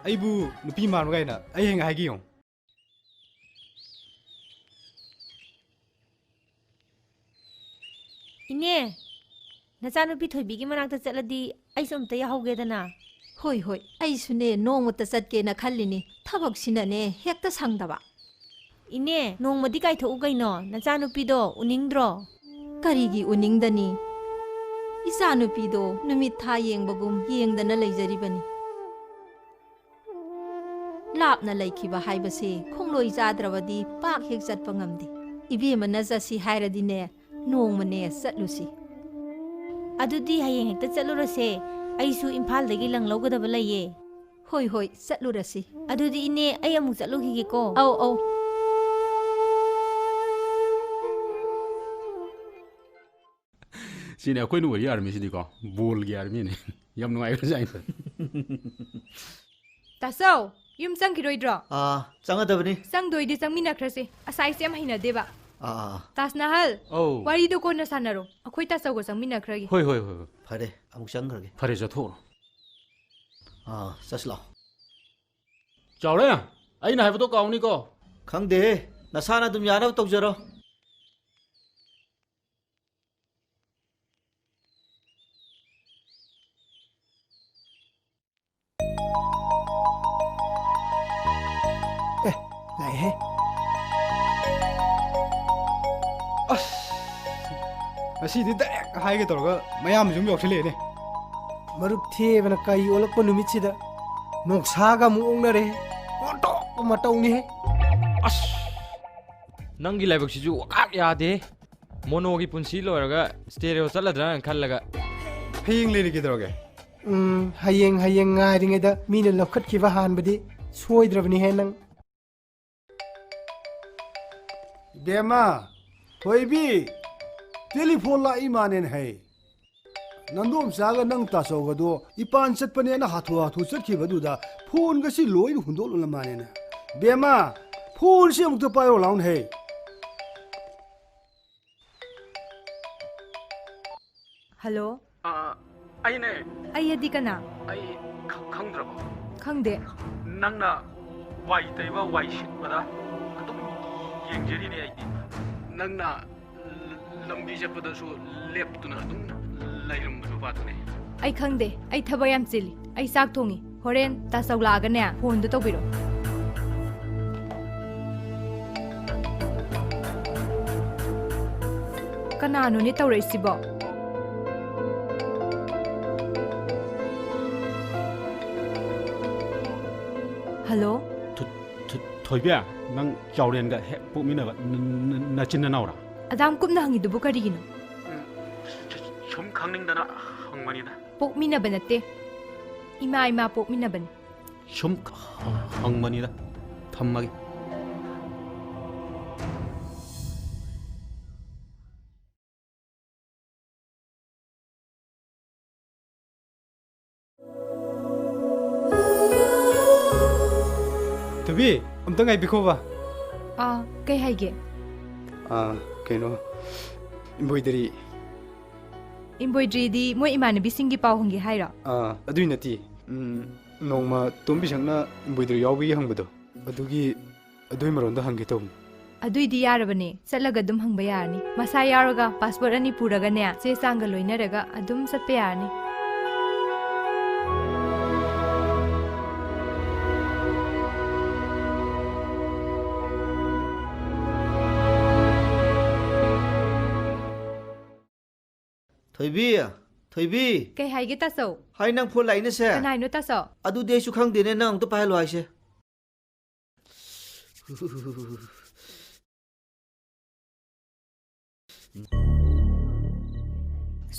Speaker 12: aibu nupi man gaina ai heng haigi yong
Speaker 23: ꯏꯅꯦ ꯅꯆꯥꯅꯨꯄꯤ ꯊꯣꯏꯕꯤꯒꯤ ꯃꯅꯥꯛꯇ ꯆꯠꯂꯗꯤ ꯑꯩꯁꯨ ꯑꯝꯇ ꯌꯥꯍꯧꯒꯦꯗꯅ
Speaker 18: ꯍꯣꯏ ꯍꯣꯏ ꯑꯩꯁꯨꯅꯦ ꯅꯣꯡꯃꯇ ꯆꯠꯀꯦꯅ ꯈꯜꯂꯤꯅꯤ ꯊꯕꯛꯁꯤꯅꯅꯦ ꯍꯦꯛꯇ ꯁꯪꯗꯕ
Speaker 23: ꯏꯅꯦ ꯅꯣꯡꯃꯗꯤ ꯀꯥꯏꯊꯣꯛꯎ ꯀꯩꯅꯣ ꯅꯆꯥꯅꯨꯄꯤꯗꯣ ꯎꯅꯤꯡꯗ꯭ꯔꯣ
Speaker 18: ꯀꯔꯤꯒꯤ ꯎꯅꯤꯡꯗꯅꯤ ꯏꯆꯥꯅꯨꯄꯤꯗꯣ ꯅꯨꯃꯤꯠ ꯊꯥ ꯌꯦꯡꯕꯒꯨꯝ ꯌꯦꯡꯗꯅ ꯂꯩꯖꯔꯤꯕꯅꯤ ꯂꯥꯞꯅ ꯂꯩꯈꯤꯕ ꯍꯥꯏꯕꯁꯦ ꯈꯣꯡꯂꯣꯏ ꯆꯥꯗ꯭ꯔꯕꯗꯤ ꯄꯥꯛ ꯍꯦꯛ ꯆꯠꯄ ꯉꯝꯗꯦ ꯏꯕꯦꯝꯃꯅ ꯆꯠꯁꯤ ꯍꯥꯏꯔꯗꯤꯅꯦ ꯅꯣꯡꯃꯅꯦ ꯆꯠꯂꯨꯁꯤ
Speaker 23: ꯑꯗꯨꯗꯤ ꯍꯌꯦꯡ ꯍꯦꯛꯇ ꯆꯠꯂꯨꯔꯁꯦ ꯑꯩꯁꯨ ꯏꯝꯐꯥꯜꯗꯒꯤ ꯂꯪ ꯂꯧꯒꯗꯕ ꯂꯩꯌꯦ
Speaker 18: ꯍꯣꯏ ꯍꯣꯏ ꯆꯠꯂꯨꯔꯁꯤ
Speaker 23: ꯑꯗꯨꯗꯤ ꯏꯅꯦ ꯑꯩ ꯑꯃꯨꯛ ꯆꯠꯂꯨꯈꯤꯒꯦꯀꯣ
Speaker 18: ꯑꯧ ꯑꯧ
Speaker 21: ꯁꯤꯅꯦ ꯑꯩꯈꯣꯏꯅ ꯑꯣꯏꯔꯤ ꯑꯥꯔꯃꯤꯁꯤꯗꯤꯀꯣ ꯕꯣꯜꯒꯤ ꯑꯥꯔꯃꯤꯅꯦ ꯌꯥꯝ ꯅꯨꯡꯉꯥꯏꯈ꯭ꯔꯖꯥꯠꯅꯤ
Speaker 20: ꯇꯥꯁꯧ ꯌꯨꯝ ꯆꯪꯈꯤꯔꯣꯏꯗ꯭ꯔꯣ
Speaker 5: ꯆꯪꯒꯗꯕꯅꯤ
Speaker 20: ꯆꯪꯗꯣꯏꯗꯤ ꯆꯪꯃꯤꯟꯅꯈ꯭ꯔꯁꯦ ꯑꯁꯥꯏꯁꯦ ꯌꯥꯝ ꯍꯩꯅꯗꯦꯕ
Speaker 5: ꯑꯥ
Speaker 20: ꯇꯥꯁꯅꯍꯜ
Speaker 21: ꯑꯧ
Speaker 20: ꯋꯥꯔꯤꯗꯣ ꯀꯣꯟꯅ ꯁꯥꯟꯅꯔꯣ ꯑꯩꯈꯣꯏ ꯇꯥꯁꯧꯒ ꯆꯪꯃꯤꯟꯅꯈ꯭ꯔꯒꯦ
Speaker 21: ꯍꯣꯏ ꯍꯣꯏ ꯍꯣꯏ
Speaker 5: ꯐꯔꯦ ꯑꯃꯨꯛ ꯆꯪꯈ꯭ꯔꯒꯦ
Speaker 21: ꯐꯔꯦ ꯆꯠꯊꯣꯛꯎꯔꯣ
Speaker 5: ꯆꯠꯁꯤ ꯂꯥꯛꯑꯣ
Speaker 21: ꯆꯥꯎꯔꯦ ꯑꯩꯅ ꯍꯥꯏꯕꯗꯣ ꯀꯥꯎꯅꯤꯀꯣ
Speaker 5: ꯈꯪꯗꯦꯍꯦ ꯅꯁꯥꯅ ꯑꯗꯨꯝ ꯌꯥꯅꯕ ꯇꯧꯖꯔꯣ
Speaker 19: ꯂꯥꯛꯑꯦꯍꯦ
Speaker 3: ꯉꯁꯤꯗꯤ ꯗꯥꯏꯔꯦꯛ ꯍꯥꯏꯒꯦ ꯇꯧꯔꯒ ꯃꯌꯥꯝꯁꯨ ꯌꯥꯎꯁꯤꯜꯂꯛꯑꯦꯅꯦ
Speaker 19: ꯃꯔꯨꯞ ꯊꯦꯕꯅ ꯀꯩ ꯑꯣꯜꯂꯛꯄ ꯅꯨꯃꯤꯠꯁꯤꯗ ꯅꯣꯡꯁꯥꯒ ꯑꯃꯨꯛ ꯑꯣꯛꯅꯔꯦ ꯑꯣꯟꯊꯣꯛꯄ ꯃꯇꯧꯅꯤꯍꯦ
Speaker 4: ꯑꯁ ꯅꯪꯒꯤ ꯂꯥꯏꯕꯛꯁꯤꯁꯨ ꯋꯥꯀꯥꯛ ꯌꯥꯗꯦ ꯃꯣꯅꯣꯒꯤ ꯄꯨꯟꯁꯤ ꯂꯣꯏꯔꯒ ꯁ꯭ꯇꯦꯔꯤꯑꯣ ꯆꯠꯂꯗ꯭ꯔꯥꯅ ꯈꯜꯂꯒ
Speaker 3: ꯍꯌꯦꯡ ꯂꯩꯔꯤꯒꯦꯗꯧꯔꯒꯦ
Speaker 19: ꯍꯌꯦꯡ ꯉꯥꯏꯔꯤꯉꯩꯗ ꯃꯤꯅ ꯂꯧꯈꯠꯈꯤꯕ ꯍꯥꯟꯕꯗꯤ ꯁꯣꯏꯗ꯭ꯔꯕꯅꯤꯍꯦ ꯅꯪ
Speaker 3: ꯕꯦꯝꯃ ꯊꯣꯏꯕꯤ ꯇꯦꯂꯤꯐꯣꯟ ꯂꯥꯛꯏ ꯃꯥꯅꯦꯅ ꯍꯩ ꯅꯪꯗꯣꯝꯆꯥꯒ ꯅꯪ ꯇꯥꯆꯧꯒꯗꯣ ꯏꯄꯥꯟ ꯆꯠꯄꯅꯦꯅ ꯍꯥꯊꯨ ꯆꯠꯈꯤꯕꯗꯨꯗ ꯐꯣꯟꯒꯁꯤ ꯂꯣꯏꯅ ꯍꯨꯟꯗꯣꯛꯂꯨꯅ ꯃꯥꯅꯦꯅ ꯕꯦꯝꯃ ꯐꯣꯟꯁꯤ ꯑꯃꯨꯛꯇ ꯄꯥꯏꯌꯣ ꯂꯥꯎꯅ ꯍꯩ
Speaker 20: ꯍꯜꯂꯣ
Speaker 21: ꯑꯩꯅꯦ
Speaker 20: ꯑꯩꯗꯤ ꯀꯅꯥ
Speaker 21: ꯑꯩ ꯈꯪꯗ꯭ꯔꯕꯣ
Speaker 20: ꯈꯪꯗꯦ
Speaker 21: ꯅꯪꯅ ꯋꯥꯏ ꯇꯩꯕ ꯋꯥꯏ ꯁꯤꯠꯄꯗ ꯑꯗꯨꯝ ꯌꯦꯡꯖꯔꯤꯅꯦ ꯑꯩꯗꯤ ꯅꯪꯅ ꯂꯝꯕꯤ ꯆꯠꯄꯗꯁꯨ ꯂꯦꯞꯇꯨꯅ ꯑꯗꯨꯝ ꯂꯩꯔꯝꯕ ꯅꯨꯄꯥꯗꯨꯅꯦ
Speaker 20: ꯑꯩ ꯈꯪꯗꯦ ꯑꯩ ꯊꯕꯛ ꯌꯥꯝ ꯆꯤꯜꯂꯤ ꯑꯩ ꯆꯥꯛ ꯊꯣꯡꯉꯤ ꯍꯣꯔꯦꯟ ꯇꯥꯆꯧ ꯂꯥꯛꯑꯒꯅꯦ ꯐꯣꯟꯗꯣ ꯇꯧꯕꯤꯔꯛꯑꯣ ꯀꯅꯥꯅꯣꯅꯦ ꯇꯧꯔꯛꯏꯁꯤꯕꯣ ꯍꯜꯂꯣ
Speaker 21: ꯊꯣꯏꯕꯤ ꯅꯪ ꯆꯥꯎꯔꯦꯟꯒ ꯍꯦꯛ ꯄꯣꯛꯃꯤꯟꯅꯕ ꯅꯆꯤꯟ ꯅꯅꯥꯎꯔꯥ
Speaker 20: ꯑꯗꯥꯝ ꯀꯨꯞꯅ ꯍꯪꯉꯤꯗꯨꯕꯨ ꯀꯔꯤꯒꯤꯅꯣ
Speaker 21: ꯁꯨꯝ ꯈꯪꯅꯤꯡꯗꯅ ꯍꯪꯕꯅꯤꯗ
Speaker 20: ꯄꯣꯛꯃꯤꯟꯅꯕ ꯅꯠꯇꯦ ꯏꯃꯥ ꯄꯣꯛꯃꯤꯟꯅꯕꯅꯤ
Speaker 21: ꯁꯨꯝ ꯍꯪꯕꯅꯤꯗ ꯊꯝꯃꯒꯦ
Speaker 3: ꯊꯣꯏꯕꯤ ꯑꯝꯇ ꯉꯥꯏꯕꯤꯈꯣꯕ
Speaker 20: ꯀꯩ ꯍꯥꯏꯒꯦ
Speaker 3: ꯀꯩꯅꯣ ꯏꯝꯕꯣꯏꯗꯔꯤ
Speaker 20: ꯏꯝꯕꯣꯏꯗ꯭ꯔꯤꯗꯤ ꯃꯣꯏ ꯏꯃꯥꯟꯅꯕꯤꯁꯤꯡꯒꯤ ꯄꯥꯎ ꯍꯪꯒꯦ ꯍꯥꯏꯔꯣ
Speaker 3: ꯑꯗꯨꯏ ꯅꯠꯇꯦ ꯅꯣꯡꯃ ꯇꯣꯝꯕꯤꯁꯛꯅ ꯏꯝꯕꯣꯏꯗꯔꯤ ꯌꯥꯎꯕꯒꯤ ꯍꯪꯕꯗꯣ ꯑꯗꯨꯏ ꯃꯔꯣꯟꯗ ꯍꯪꯒꯦ ꯇꯧꯕꯅꯤ
Speaker 20: ꯑꯗꯨꯏꯗꯤ ꯌꯥꯔꯕꯅꯦ ꯆꯠꯂꯒ ꯑꯗꯨꯝ ꯍꯪꯕ ꯌꯥꯔꯅꯤ ꯃꯁꯥ ꯌꯥꯎꯔꯒ ꯄꯥꯁꯄꯣꯔꯠ 2 ꯄꯨꯔꯒꯅꯦ ꯆꯦ ꯆꯥꯡꯒ ꯂꯣꯏꯅꯔꯒ ꯑꯗꯨꯝ ꯆꯠꯄ ꯌꯥꯔꯅꯤ
Speaker 5: ꯊꯣꯏꯕꯤ
Speaker 20: ꯀꯩ ꯍꯥꯏꯒꯦ ꯇꯥꯆꯧ
Speaker 5: ꯍꯥꯏ ꯅꯪ ꯐꯣꯟ ꯂꯥꯛꯏꯅꯦꯁꯦ
Speaker 20: ꯀꯅꯥꯏꯅꯣ ꯇꯥꯆꯧ
Speaker 5: ꯑꯗꯨꯗꯤ ꯑꯩꯁꯨ ꯈꯪꯗꯦꯅꯦ ꯅꯪ ꯑꯝꯇ ꯄꯥꯏꯍꯜꯂꯣ ꯍꯥꯏꯁꯦ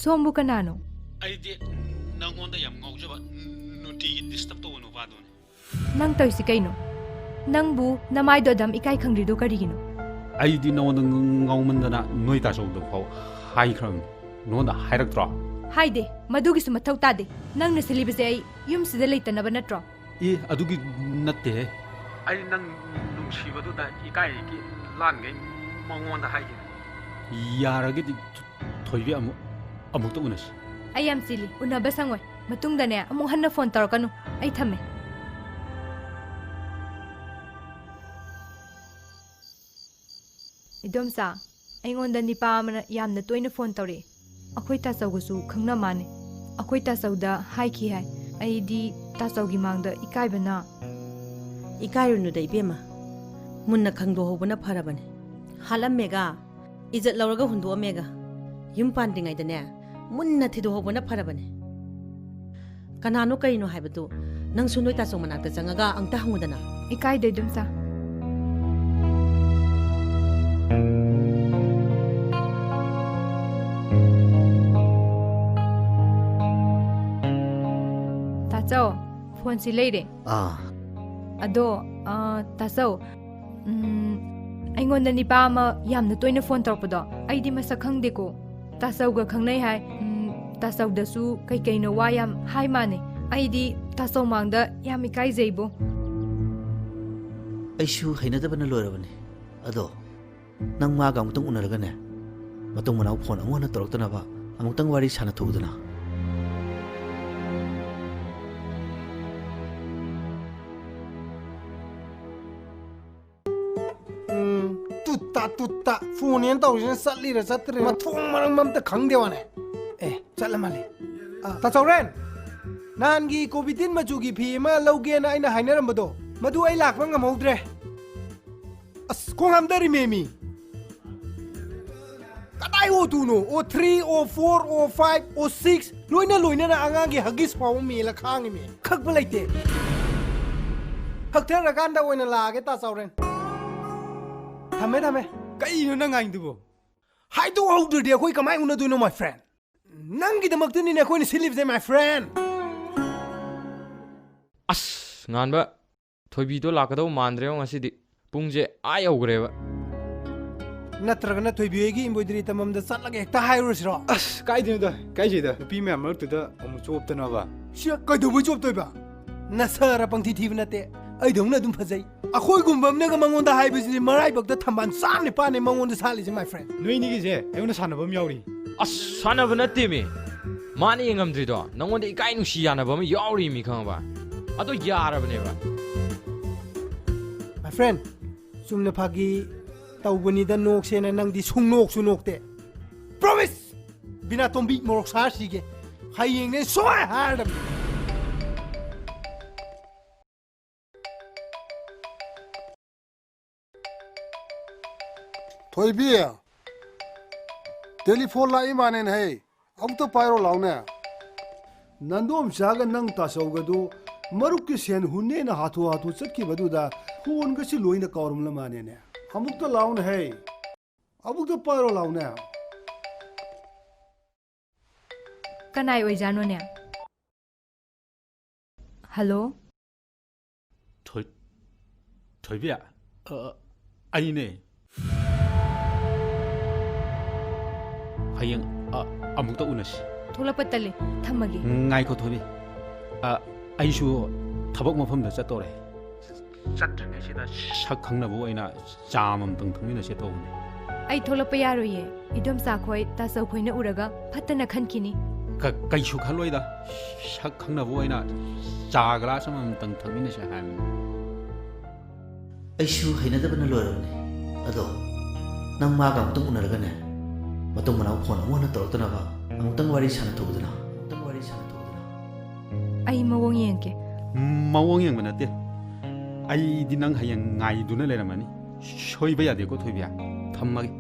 Speaker 20: ꯁꯣꯝꯕꯨ ꯀꯅꯥꯅꯣ
Speaker 21: ꯑꯩꯗꯤ ꯅꯪꯉꯣꯟꯗ ꯌꯥꯝ ꯉꯥꯎꯖꯕ ꯅꯨꯡꯇꯤꯒꯤ ꯗꯤꯁꯇꯔꯕ ꯇꯧꯕ ꯅꯨꯄꯥꯗꯨꯅꯤ
Speaker 20: ꯅꯪ ꯇꯧꯏꯁꯤ ꯀꯩꯅꯣ ꯅꯪꯕꯨ ꯅꯃꯥꯏꯗꯣ ꯑꯗꯨꯝ ꯏꯀꯥꯏ ꯈꯪꯗ꯭ꯔꯤꯗꯣ ꯀꯔꯤꯒꯤꯅꯣ
Speaker 21: ꯑꯩꯗꯤ ꯅꯉꯣꯟꯗ ꯉꯥꯎꯃꯟꯗꯅ ꯅꯣꯏ ꯇꯥꯆꯧꯗ ꯐꯥꯎ ꯍꯥꯏꯈ꯭ꯔꯕꯅꯤ ꯅꯉꯣꯟꯗ ꯍꯥꯏꯔꯛꯇ꯭ꯔꯣ
Speaker 20: ꯍꯥꯏꯗꯦ ꯃꯗꯨꯒꯤꯁꯨ ꯃꯊꯧ ꯇꯥꯗꯦ ꯅꯪꯅ ꯁꯤꯜꯂꯤꯕꯁꯦ ꯑꯩ ꯌꯨꯝꯁꯤꯗ ꯂꯩꯇꯅꯕ ꯅꯠꯇ꯭ꯔꯣ
Speaker 21: ꯑꯗꯨꯒꯤ ꯅꯠꯇꯦꯍꯦ ꯑꯩ ꯅꯪ ꯅꯨꯡꯁꯤꯕꯗꯨꯗ ꯏꯀꯥꯏꯒꯤ ꯂꯥꯟꯒꯩ ꯃꯉꯣꯟꯗ ꯍꯥꯏꯈꯤꯕ ꯌꯥꯔꯒꯗꯤ ꯊꯣꯏꯕꯤ ꯑꯃꯨꯛꯇ ꯎꯅꯁꯤ
Speaker 20: ꯑꯩ ꯌꯥꯝ ꯆꯤꯜꯂꯤ ꯎꯅꯕ ꯁꯪꯉꯣꯏ ꯃꯇꯨꯡꯗꯅꯦ ꯑꯃꯨꯛ ꯍꯟꯅ ꯐꯣꯟ ꯇꯧꯔꯛꯀꯅꯨ ꯑꯩ ꯊꯝꯃꯦ ꯏꯗꯣꯝꯆꯥ ꯑꯩꯉꯣꯟꯗ ꯅꯤꯄꯥ ꯑꯃꯅ ꯌꯥꯝꯅ ꯇꯣꯏꯅ ꯐꯣꯟ ꯇꯧꯔꯛꯏ ꯑꯩꯈꯣꯏ ꯇꯥꯆꯧꯒꯁꯨ ꯈꯪꯅ ꯃꯥꯅꯦ ꯑꯩꯈꯣꯏ ꯇꯥꯆꯧꯗ ꯍꯥꯏꯈꯤ ꯍꯥꯏ ꯑꯩꯗꯤ ꯇꯥꯆꯧꯒꯤ ꯃꯥꯡꯗ ꯏꯀꯥꯏꯕꯅ
Speaker 17: ꯏꯀꯥꯏꯔꯨꯅꯨꯗ ꯏꯕꯦꯝꯃ ꯃꯨꯟꯅ ꯈꯪꯗꯣꯛꯍꯧꯕꯅ ꯐꯔꯕꯅꯦ ꯍꯥꯠꯂꯝꯃꯦꯒ ꯏꯖꯠ ꯂꯧꯔꯒ ꯍꯨꯟꯗꯣꯛꯑꯝꯃꯦꯒ ꯌꯨꯝ ꯄꯥꯟꯗ꯭ꯔꯤꯉꯩꯗꯅꯦ ꯃꯨꯟꯅ ꯊꯤꯗꯣꯛꯍꯧꯕꯅ ꯐꯔꯕꯅꯦ ꯀꯅꯥꯅꯣ ꯀꯔꯤꯅꯣ ꯍꯥꯏꯕꯗꯨ ꯅꯪꯁꯨ ꯅꯣꯏ ꯇꯥꯆꯧ ꯃꯅꯥꯛꯇ ꯆꯪꯉꯒ ꯑꯝꯇ ꯍꯪꯉꯨꯗꯅ
Speaker 20: ꯏꯀꯥꯏꯗꯦ ꯏꯗꯣꯝꯆꯥ ꯇꯥꯆꯧ ꯐꯣꯟꯁꯤ ꯂꯩꯔꯦ ꯑꯗꯣ ꯇꯥꯆꯧ ꯑꯩꯉꯣꯟꯗ ꯅꯤꯄꯥ ꯑꯃ ꯌꯥꯝꯅ ꯇꯣꯏꯅ ꯐꯣꯟ ꯇꯧꯔꯛꯄꯗꯣ ꯑꯩꯗꯤ ꯃꯁꯛ ꯈꯪꯗꯦꯀꯣ ꯇꯥꯆꯧꯒ ꯈꯪꯅꯩ ꯍꯥꯏ ꯇꯥꯆꯧꯗꯁꯨ ꯀꯩꯀꯩꯅꯣ ꯋꯥ ꯌꯥꯝ ꯍꯥꯏ ꯃꯥꯅꯦ ꯑꯩꯗꯤ ꯇꯥꯆꯧ ꯃꯥꯡꯗ ꯌꯥꯝ ꯏꯀꯥꯏꯖꯩꯕꯣ
Speaker 5: ꯑꯩꯁꯨ ꯍꯩꯅꯗꯕꯅ ꯂꯣꯏꯔꯕꯅꯤ ꯑꯗꯣ ꯅꯪ ꯃꯥꯒ ꯑꯃꯨꯛꯇꯪ ꯎꯅꯔꯒꯅꯦ ꯃꯇꯨꯡ ꯃꯅꯥꯎ ꯐꯣꯟ ꯑꯃꯨꯛ ꯍꯟꯅ ꯇꯧꯔꯛꯇꯅꯕ ꯑꯃꯨꯛꯇꯪ ꯋꯥꯔꯤ ꯁꯥꯟꯅꯊꯣꯛꯎꯗꯅ
Speaker 19: ꯇꯨꯠꯇ ꯐꯣꯟ ꯇꯧꯔꯤꯁꯤꯅ ꯆꯠꯂꯤꯔ ꯆꯠꯇ꯭ꯔꯤꯔ ꯃꯊꯣꯡ ꯃꯔꯝ ꯑꯝꯇ ꯈꯪꯗꯦ ꯋꯥꯅꯦ ꯆꯠꯂ ꯃꯥꯜꯂꯦ ꯇꯥꯆꯧꯔꯦꯟ ꯅꯍꯥꯟꯒꯤ ꯀꯣꯕꯤꯇꯤꯟ ꯃꯆꯨꯒꯤ ꯐꯤ ꯑꯃ ꯂꯧꯒꯦꯅ ꯑꯩꯅ ꯍꯥꯏꯅꯔꯝꯕꯗꯣ ꯃꯗꯨ ꯑꯩ ꯂꯥꯛꯄ ꯉꯝꯍꯧꯗ꯭ꯔꯦ ꯑꯁ ꯈꯣꯡ ꯍꯥꯝꯗꯔꯤꯃꯦꯃꯤ ꯀꯗꯥꯏ ꯑꯣꯇꯨꯅꯣ O3 O4 O5 O6 ꯂꯣꯏꯅꯅ ꯑꯉꯥꯡꯒꯤ ꯍꯒꯤꯁ ꯐꯥꯎꯕ ꯃꯦꯜꯂ ꯈꯥꯡꯉꯤꯃꯦ ꯈꯛꯄ ꯂꯩꯇꯦ ꯍꯛꯊꯔꯀꯥꯟꯗ ꯑꯣꯏꯅ ꯂꯥꯛꯑꯒꯦ ꯇꯥꯆꯧꯔꯦꯟ ꯊꯝꯃꯦ
Speaker 3: ꯀꯩꯅꯣ ꯅꯪ ꯉꯥꯏꯗꯨꯕꯣ
Speaker 19: ꯍꯥꯏꯗꯣꯛꯍꯧꯗ꯭ꯔꯗꯤ ꯑꯩꯈꯣꯏ ꯀꯃꯥꯏ ꯎꯅꯗꯣꯏꯅꯣ ꯃꯥꯏ ꯐ꯭ꯔꯦꯟ ꯅꯪꯒꯤꯗꯃꯛꯇꯅꯤꯅꯦ ꯑꯩꯈꯣꯏꯅ ꯁꯤꯜꯂꯤꯕꯁꯦ ꯃꯥꯏ ꯐ꯭ꯔꯦꯟ
Speaker 4: ꯑꯁ ꯉꯥꯟꯕ ꯊꯣꯏꯕꯤꯗꯣ ꯂꯥꯛꯀꯗꯧ ꯃꯥꯟꯗ꯭ꯔꯦꯕ ꯉꯁꯤꯗꯤ ꯄꯨꯡꯁꯦ ꯌꯧꯈ꯭ꯔꯦꯕ
Speaker 19: ꯅꯠꯇ꯭ꯔꯒꯅ ꯊꯣꯏꯕꯤꯒꯤ ꯏꯝꯕꯣꯏꯗꯔꯤ ꯇꯝꯐꯝꯗ ꯆꯠꯂꯒ ꯍꯦꯛꯇ ꯍꯥꯏꯔꯨꯔꯁꯤꯔꯣ
Speaker 3: ꯑꯁ ꯀꯥꯏꯗꯩꯅꯣꯗ ꯀꯥꯏꯖꯩꯗ ꯅꯨꯄꯤ ꯃꯌꯥꯝ ꯃꯔꯛꯇꯨꯗ ꯑꯃꯨꯛ ꯆꯣꯞꯇꯅꯕ
Speaker 19: ꯁꯤ ꯀꯩꯗꯧꯕꯩ ꯆꯣꯞꯇꯣꯏꯕ ꯅꯁꯔ ꯄꯪꯊꯤ ꯊꯤꯕ ꯅꯠꯇꯦ ꯑꯩꯗꯧꯅ ꯑꯗꯨꯝ ꯐꯖꯩ ꯑꯩꯈꯣꯏꯒꯨꯝꯕ ꯑꯃꯅꯒ ꯃꯉꯣꯟꯗ ꯍꯥꯏꯕꯁꯤꯗꯤ ꯃꯔꯥꯏꯕꯛꯇ ꯊꯝꯕꯥꯜ ꯆꯥꯝ ꯅꯤꯄꯥꯟꯅꯦ ꯃꯉꯣꯟꯗ ꯁꯥꯠꯂꯤꯁꯦ ꯃꯥꯏ ꯐ꯭ꯔꯦꯟ
Speaker 3: ꯅꯣꯏꯅꯤꯒꯤꯁꯦ ꯑꯩꯉꯣꯟꯗ ꯁꯥꯟꯅꯕ ꯑꯃ ꯌꯥꯎꯔꯤ
Speaker 4: ꯑꯁ ꯁꯥꯟꯅꯕ ꯅꯠꯇꯦꯃꯤ ꯃꯥꯅ ꯌꯦꯡꯉꯝꯗ꯭ꯔꯤꯗꯣ ꯅꯪꯉꯣꯟꯗ ꯏꯀꯥꯏ ꯅꯨꯡꯁꯤ ꯌꯥꯅꯕ ꯑꯃ ꯌꯥꯎꯔꯤꯃꯤ ꯈꯪꯉꯕ ꯑꯗꯣ ꯌꯥꯔꯕꯅꯦꯕ
Speaker 19: ꯃꯥꯏ ꯐ꯭ꯔꯦꯟ ꯆꯨꯝꯅ ꯐꯥꯒꯤ ꯇꯧꯕꯅꯤꯗ ꯅꯣꯛꯁꯦꯅ ꯅꯪꯗꯤ ꯁꯨꯡꯅꯣꯛꯁꯨ ꯅꯣꯛꯇꯦ ꯄ꯭ꯔꯣꯃꯤꯁ ꯕꯤꯅꯥ ꯇꯣꯝꯕꯤ ꯃꯣꯔꯣꯛ ꯁꯥꯔꯁꯤꯒꯦ ꯍꯌꯦꯡꯅꯦ ꯁꯣꯏ ꯍꯥꯏꯔꯗꯕꯅꯤ
Speaker 6: ꯊꯣꯏꯕꯤ ꯇꯦꯂꯤꯐꯣꯟ ꯂꯥꯛꯏ ꯃꯥꯅꯦꯅ ꯍꯦ ꯑꯃꯨꯛꯇ ꯄꯥꯏꯔꯣ ꯂꯥꯎꯅꯦ
Speaker 3: ꯅꯟꯗꯣꯝ ꯆꯥꯒ ꯅꯪ ꯇꯥꯆꯧꯒꯗꯨ ꯃꯔꯨꯞꯀꯤ ꯁꯦꯟ ꯍꯨꯟꯅꯦꯅ ꯍꯥꯊꯨ ꯆꯠꯈꯤꯕꯗꯨꯗ ꯐꯣꯟꯒꯁꯤ ꯂꯣꯏꯅ ꯀꯥꯎꯔꯝꯂ ꯃꯥꯅꯦꯅꯦ ꯑꯃꯨꯛꯇ ꯂꯥꯎꯅꯦ ꯍꯦ ꯑꯃꯨꯛꯇ ꯄꯥꯏꯔꯣ ꯂꯥꯎꯅꯦ
Speaker 20: ꯀꯅꯥꯏ ꯑꯣꯏꯖꯥꯅꯣꯅꯦ ꯍꯜꯂꯣ
Speaker 21: ꯊꯣꯏꯕꯤ ꯑꯩꯅꯦ ꯍꯌꯦꯡ ꯑꯃꯨꯛꯇ ꯎꯅꯁꯤ
Speaker 20: ꯊꯣꯛꯂꯛꯄ ꯇꯜꯂꯦ ꯊꯝꯃꯒꯦ
Speaker 21: ꯉꯥꯏꯈꯣ ꯊꯣꯏꯕꯤ ꯑꯩꯁꯨ ꯊꯕꯛ ꯃꯐꯝꯗ ꯆꯠꯇꯣꯔꯦ ꯆꯠꯇ꯭ꯔꯤꯉꯩꯁꯤꯗ ꯁꯛ ꯈꯪꯅꯕ ꯑꯣꯏꯅ ꯆꯥ ꯑꯃꯃꯝꯇꯪ ꯊꯛꯃꯤꯟꯅꯁꯦ ꯇꯧꯕꯅꯦ
Speaker 20: ꯑꯩ ꯊꯣꯛꯂꯛꯄ ꯌꯥꯔꯣꯏꯌꯦ ꯏꯗꯣꯝꯆꯥ ꯈꯣꯏ ꯇꯥꯆꯧ ꯈꯣꯏꯅ ꯎꯔꯒ ꯐꯠꯇꯅ ꯈꯟꯈꯤꯅꯤ
Speaker 21: ꯀꯩꯁꯨ ꯈꯜꯂꯣꯏꯗ ꯁꯛ ꯈꯪꯅꯕ ꯑꯣꯏꯅ ꯆꯥ ꯒ꯭ꯂꯥꯁ ꯑꯃꯃꯝꯇꯪ ꯊꯛꯃꯤꯟꯅꯁꯦ ꯍꯥꯏꯕꯅꯤ
Speaker 5: ꯑꯩꯁꯨ ꯍꯩꯅꯗꯕꯅ ꯂꯣꯏꯔꯕꯅꯤ ꯑꯗꯣ ꯅꯪ ꯃꯥꯒ ꯑꯃꯨꯛꯇꯪ ꯎꯅꯔꯒꯅꯦ ꯃꯇꯨꯡ ꯃꯅꯥꯎ ꯐꯣꯟ ꯑꯃꯨꯛ ꯍꯟꯅ ꯇꯧꯔꯛꯇꯅꯕ ꯑꯃꯨꯛꯇꯪ ꯋꯥꯔꯤ ꯁꯥꯟꯅꯊꯣꯛꯎꯗꯅ
Speaker 20: ꯑꯩ ꯃꯑꯣꯡ ꯌꯦꯡꯒꯦ
Speaker 21: ꯃꯑꯣꯡ ꯌꯦꯡꯕ ꯅꯠꯇꯦ ꯑꯩꯗꯤ ꯅꯪ ꯍꯌꯦꯡ ꯉꯥꯏꯗꯨꯅ ꯂꯩꯔꯝꯃꯅꯤ ꯁꯣꯏꯕ ꯌꯥꯗꯦꯀꯣ ꯊꯣꯏꯕꯤ ꯊꯝꯃꯒꯦ